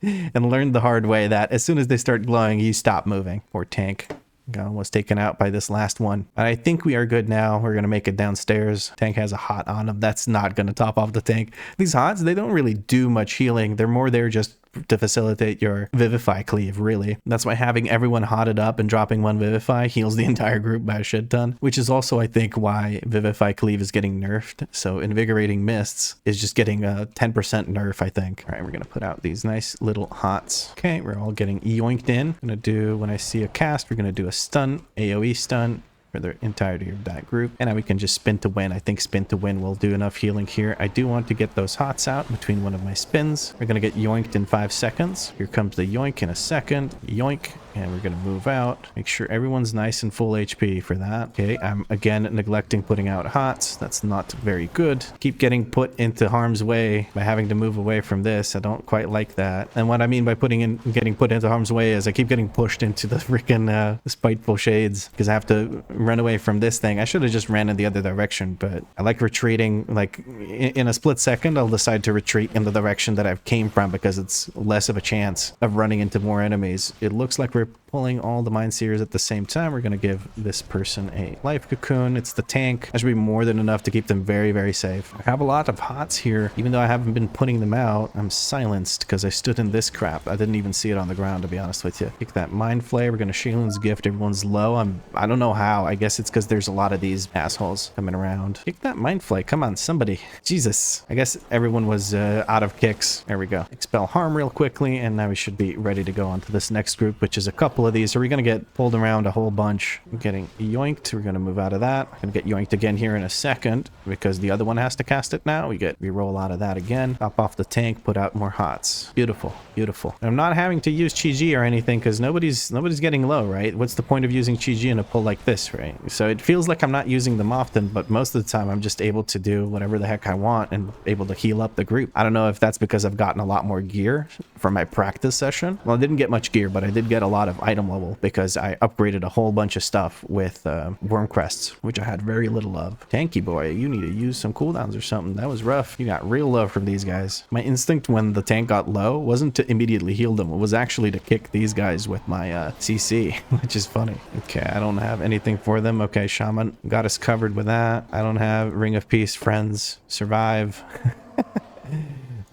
And learned the hard way that as soon as they start glowing, you stop moving. Poor tank. Got almost taken out by this last one. But I think we are good now. We're going to make it downstairs. Tank has a hot on him. That's not going to top off the tank. These hots, they don't really do much healing. They're more there just to facilitate your Vivify cleave, really. That's why having everyone hotted up and dropping 1 Vivify heals the entire group by a shit ton, which is also, I think, why Vivify cleave is getting nerfed. So Invigorating Mists is just getting a 10% nerf, I think. All right, we're going to put out these nice little hots. Okay, we're all getting yoinked in. I'm going to do, when I see a cast, we're going to do a stun, AoE stun, for the entirety of that group. And now we can just spin to win. I think spin to win will do enough healing here. I do want to get those hots out between one of my spins. We're going to get yoinked in 5 seconds. Here comes the yoink in a second. Yoink. And we're going to move out. Make sure everyone's nice and full HP for that. Okay, I'm again neglecting putting out hots. That's not very good. Keep getting put into harm's way by having to move away from this. I don't quite like that. And what I mean by getting put into harm's way is I keep getting pushed into the freaking spiteful shades because I have to run away from this thing. I should have just ran in the other direction, but I like retreating. Like in a split second, I'll decide to retreat in the direction that I came from because it's less of a chance of running into more enemies. It looks like we're pulling all the Mind Seers at the same time. We're going to give this person a life cocoon. It's the tank. That should be more than enough to keep them very, very safe. I have a lot of hots here. Even though I haven't been putting them out, I'm silenced because I stood in this crap. I didn't even see it on the ground, to be honest with you. Take that Mind Flay. We're going to Shaylin's gift. Everyone's low. I don't know how. I guess it's because there's a lot of these assholes coming around. Take that Mind Flay. Come on, somebody. Jesus. I guess everyone was out of kicks. There we go. Expel harm real quickly, and now we should be ready to go on to this next group, which is a couple couple of these. So we're going to get pulled around a whole bunch. I'm getting yoinked. We're going to move out of that. I'm going to get yoinked again here in a second because the other one has to cast it now. We roll out of that again. Pop off the tank, put out more hots. Beautiful, beautiful. And I'm not having to use Chi-Ji or anything because nobody's getting low, right? What's the point of using Chi-Ji in a pull like this, right? So it feels like I'm not using them often, but most of the time I'm just able to do whatever the heck I want and able to heal up the group. I don't know if that's because I've gotten a lot more gear from my practice session. Well, I didn't get much gear, but I did get a lot of item level because I upgraded a whole bunch of stuff with Wyrm Crests, which I had very little of. Tanky boy, you need to use some cooldowns or something. That was rough. You got real love from these guys. My instinct when the tank got low wasn't to immediately heal them. It was actually to kick these guys with my CC, which is funny. Okay, I don't have anything for them. Okay, Shaman got us covered with that. I don't have Ring of Peace, Friends, Survive.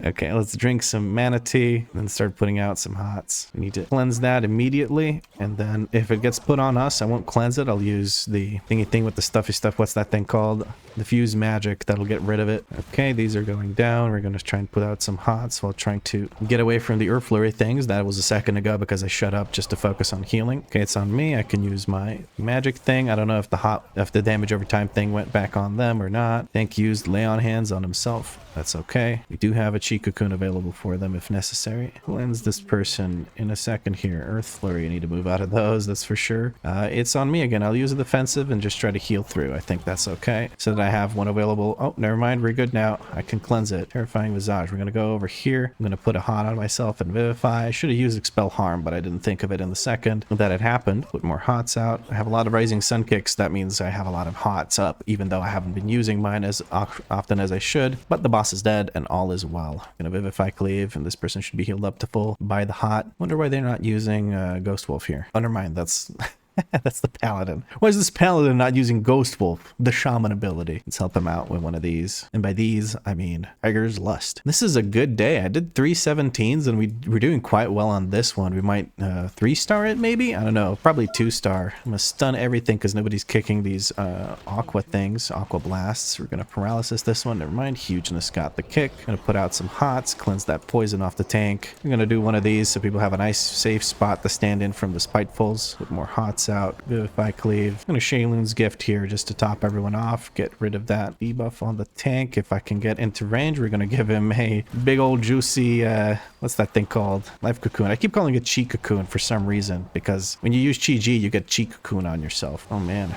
Okay, let's drink some mana tea and start putting out some hots. We need to cleanse that immediately, and then if it gets put on us, I won't cleanse it. I'll use the thingy thing with the stuffy stuff. What's that thing called? Diffuse magic. That'll get rid of it. Okay, these are going down. We're going to try and put out some hots while trying to get away from the Earth Flurry things. That was a second ago because I shut up just to focus on healing. Okay, it's on me. I can use my magic thing. I don't know if the damage over time thing went back on them or not. Tank used lay on hands on himself. That's okay. We do have a Chi Cocoon available for them if necessary. Cleanse this person in a second here. Earth Flurry, you need to move out of those, that's for sure. It's on me again. I'll use a defensive and just try to heal through. I think that's okay. So that I have one available. Oh, never mind. We're good now. I can cleanse it. Terrifying Visage. We're going to go over here. I'm going to put a hot on myself and Vivify. I should have used Expel Harm, but I didn't think of it in the second that it happened. Put more hots out. I have a lot of Rising Sun kicks. That means I have a lot of hots up, even though I haven't been using mine as often as I should. But the boss is dead and all is well. I'm going to Vivify Cleave, and this person should be healed up to full by the hot. Wonder why they're not using Ghost Wolf here. Oh, never mind. That's... That's the paladin. Why is this paladin not using Ghost Wolf, the shaman ability? Let's help him out with one of these. And by these, I mean Tiger's Lust. This is a good day. I did 3 17s and we're doing quite well on this one. We might 3-star it maybe? I don't know. Probably 2-star. I'm gonna stun everything because nobody's kicking these aqua things, aqua blasts. We're gonna paralysis this one. Never mind. Hugeness got the kick. Gonna put out some hots, cleanse that poison off the tank. I'm gonna do one of these so people have a nice safe spot to stand in from the spitefuls with more hots out. Vivify Cleave. I'm gonna Shaylin's Gift here just to top everyone off. Get rid of that debuff on the tank. If I can get into range, we're gonna give him a big old juicy what's that thing called? Life Cocoon. I keep calling it Chi Cocoon for some reason because when you use Chi-Ji, you get Chi Cocoon on yourself. Oh man.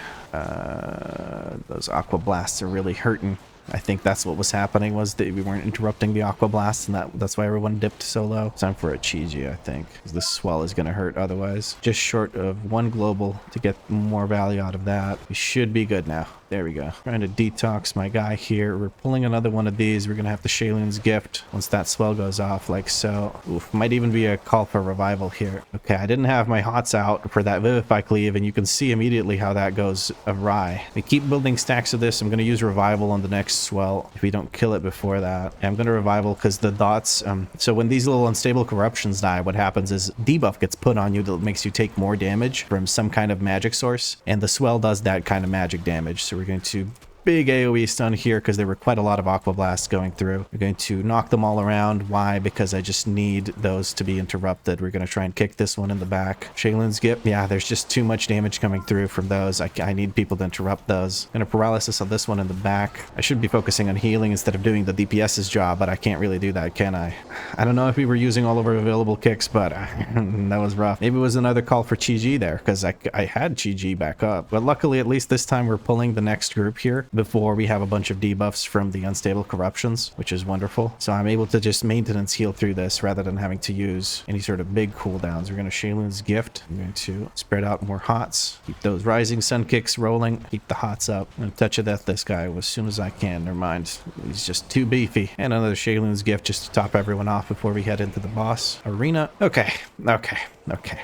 Those Aqua Blasts are really hurting. I think that's what was happening, was that we weren't interrupting the Aqua Blast, and that's why everyone dipped so low. Time for a Chi-Ji, I think, because this swell is going to hurt otherwise. Just short of 1 global to get more value out of that. We should be good now. There we go. Trying to detox my guy here. We're pulling another one of these. We're going to have the Shaylin's Gift once that swell goes off, like so. Oof, might even be a call for revival here. Okay, I didn't have my hots out for that Vivify Cleave, and you can see immediately how that goes awry. We keep building stacks of this. I'm going to use revival on the next swell if we don't kill it before that. And I'm going to revival because the dots, so when these little unstable corruptions die, what happens is debuff gets put on you that makes you take more damage from some kind of magic source, and the swell does that kind of magic damage. So we're going to big AoE stun here because there were quite a lot of Aqua Blasts going through. We're going to knock them all around. Why? Because I just need those to be interrupted. We're going to try and kick this one in the back. Shaylin's Gift. Yeah, there's just too much damage coming through from those. I need people to interrupt those. I'm going to paralysis on this one in the back. I should be focusing on healing instead of doing the DPS's job, but I can't really do that, can I? I don't know if we were using all of our available kicks, but that was rough. Maybe it was another call for Chi-Ji there because I had Chi-Ji back up. But luckily, at least this time, we're pulling the next group here before we have a bunch of debuffs from the unstable corruptions, which is wonderful. So I'm able to just maintenance heal through this rather than having to use any sort of big cooldowns. We're going to Shaylin's Gift. I'm going to spread out more hots. Keep those Rising Sun kicks rolling. Keep the hots up. I'm going to touch of death this guy as soon as I can. Never mind. He's just too beefy. And another Shaylin's Gift just to top everyone off before we head into the boss arena. Okay.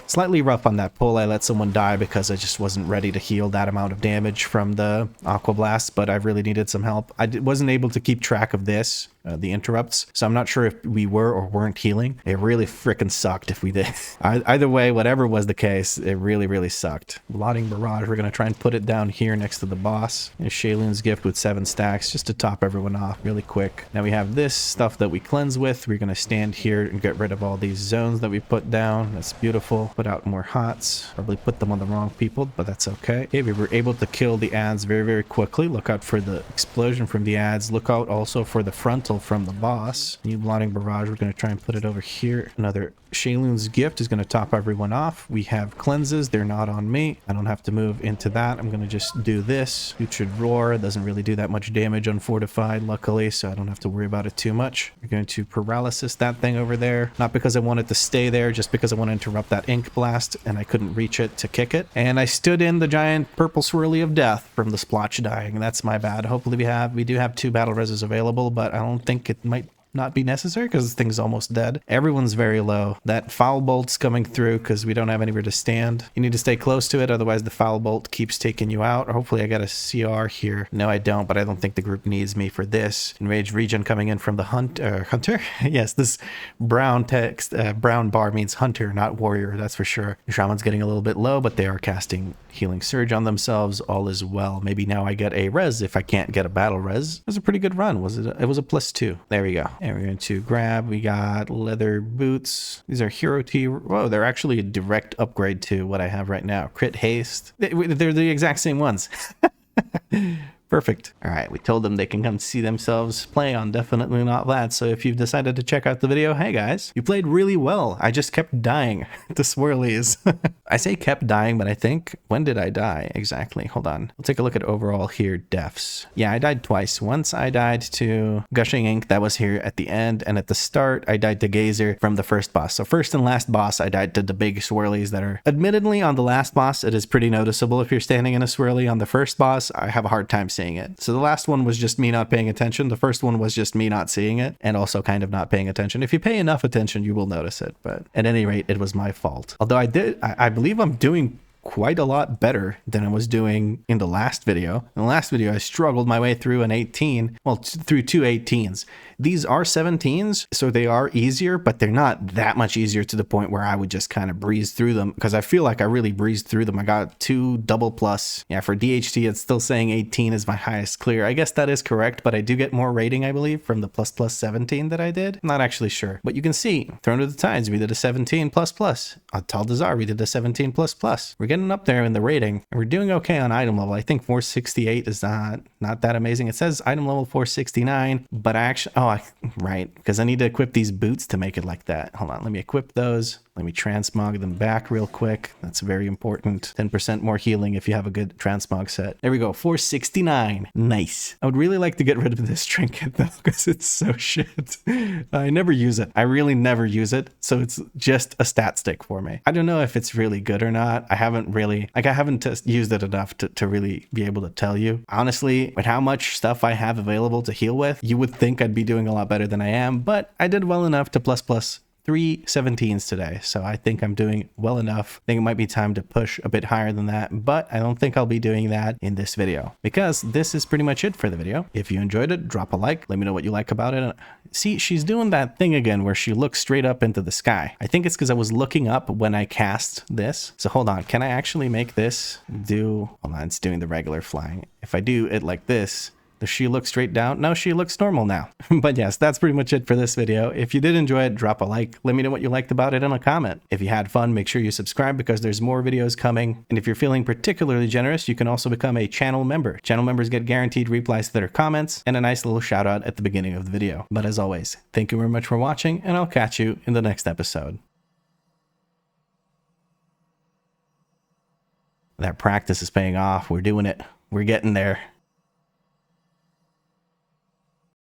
Slightly rough on that pull. I let someone die because I just wasn't ready to heal that amount of damage from the Aqua Blast, but I really needed some help. I wasn't able to keep track of this, the interrupts, so I'm not sure if we were or weren't healing. It really freaking sucked if we did. Either way, whatever was the case, it really sucked. Blotting Barrage, we're going to try and put it down here next to the boss. And Shaylin's Gift with 7 stacks just to top everyone off really quick. Now we have this stuff that we cleanse with. We're going to stand here and get rid of all these zones that we put down. That's beautiful. beautiful. Put out more hots. Probably put them on the wrong people, but that's okay. Okay, we were able to kill the ads very, very quickly. Look out for the explosion from the ads. Look out also for the frontal from the boss. New blotting barrage. We're going to try and put it over here. Another Shayloon's gift is going to top everyone off. We have cleanses. They're not on me. I don't have to move into that. I'm going to just do this. Putrid roar. It doesn't really do that much damage on fortified, luckily, so I don't have to worry about it too much. We're going to paralysis that thing over there. Not because I wanted to stay there, just because I want to interrupt that ink blast, and I couldn't reach it to kick it. And I stood in the giant purple swirly of death from the splotch dying. That's my bad. Hopefully we do have 2 battle reses available, but I don't think it might not be necessary because this thing's almost dead. Everyone's very low. That foul bolt's coming through because we don't have anywhere to stand. You need to stay close to it, otherwise the foul bolt keeps taking you out. Or hopefully I got a CR here. No, I don't, but I don't think the group needs me for this. Enraged regen coming in from the hunter. Yes, this brown text, brown bar means hunter, not warrior, that's for sure. The shaman's getting a little bit low, but they are casting healing surge on themselves. All is well. Maybe now I get a res if I can't get a battle res. It was a pretty good run. Was it? It was a +2. There we go. And we're going to grab, we got leather boots. These are hero T. Whoa, they're actually a direct upgrade to what I have right now. Crit haste. They're the exact same ones. Perfect. All right, we told them they can come see themselves play on Definitely Not That. So if you've decided to check out the video, hey guys, you played really well. I just kept dying to swirlies. I say kept dying, but I think, when did I die exactly? Hold on. We'll take a look at overall here, deaths. Yeah, I died twice. Once I died to Gushing Ink, that was here at the end, and at the start, I died to Gazer from the first boss. So first and last boss, I died to the big swirlies that are, admittedly, on the last boss, it is pretty noticeable if you're standing in a swirly. On the first boss, I have a hard time seeing it. So the last one was just me not paying attention. The first one was just me not seeing it and also kind of not paying attention. If you pay enough attention, you will notice it. But at any rate, it was my fault. Although I believe I'm doing quite a lot better than I was doing in the last video. In the last video, I struggled my way through an 18, well, through 2 18s. These are 17s, so they are easier, but they're not that much easier to the point where I would just kind of breeze through them, because I feel like I really breezed through them. I got 2 double plus. Yeah, for DHT, it's still saying 18 is my highest clear. I guess that is correct, but I do get more rating, I believe, from the plus 17 that I did. I'm not actually sure, but you can see, Throne of the Tides, we did a 17 plus plus. Atal'dazar, we did a 17 plus plus. We're getting up there in the rating, and we're doing okay on item level. I think 468 is not that amazing. It says item level 469, but I actually, right, because I need to equip these boots to make it like that. Hold on, let me equip those. Let me transmog them back real quick. That's very important. 10% more healing if you have a good transmog set. There we go, 469. Nice. I would really like to get rid of this trinket though, because it's so shit. I never use it. I really never use it. So it's just a stat stick for me. I don't know if it's really good or not. I haven't really, I haven't used it enough to really be able to tell you. Honestly, with how much stuff I have available to heal with, you would think I'd be doing a lot better than I am, but I did well enough to plus 3 17s today, so I think I'm doing well enough. I think it might be time to push a bit higher than that, but I don't think I'll be doing that in this video, because this is pretty much it for the video. If you enjoyed it, drop a like, let me know what you like about it. See, she's doing that thing again where she looks straight up into the sky. I think it's because I was looking up when I cast this. So hold on, can I actually make this do, hold on, it's doing the regular flying. If I do it like this, does she look straight down? No, she looks normal now. But yes, that's pretty much it for this video. If you did enjoy it, drop a like. Let me know what you liked about it in a comment. If you had fun, make sure you subscribe because there's more videos coming. And if you're feeling particularly generous, you can also become a channel member. Channel members get guaranteed replies to their comments and a nice little shout out at the beginning of the video. But as always, thank you very much for watching, and I'll catch you in the next episode. That practice is paying off. We're doing it. We're getting there.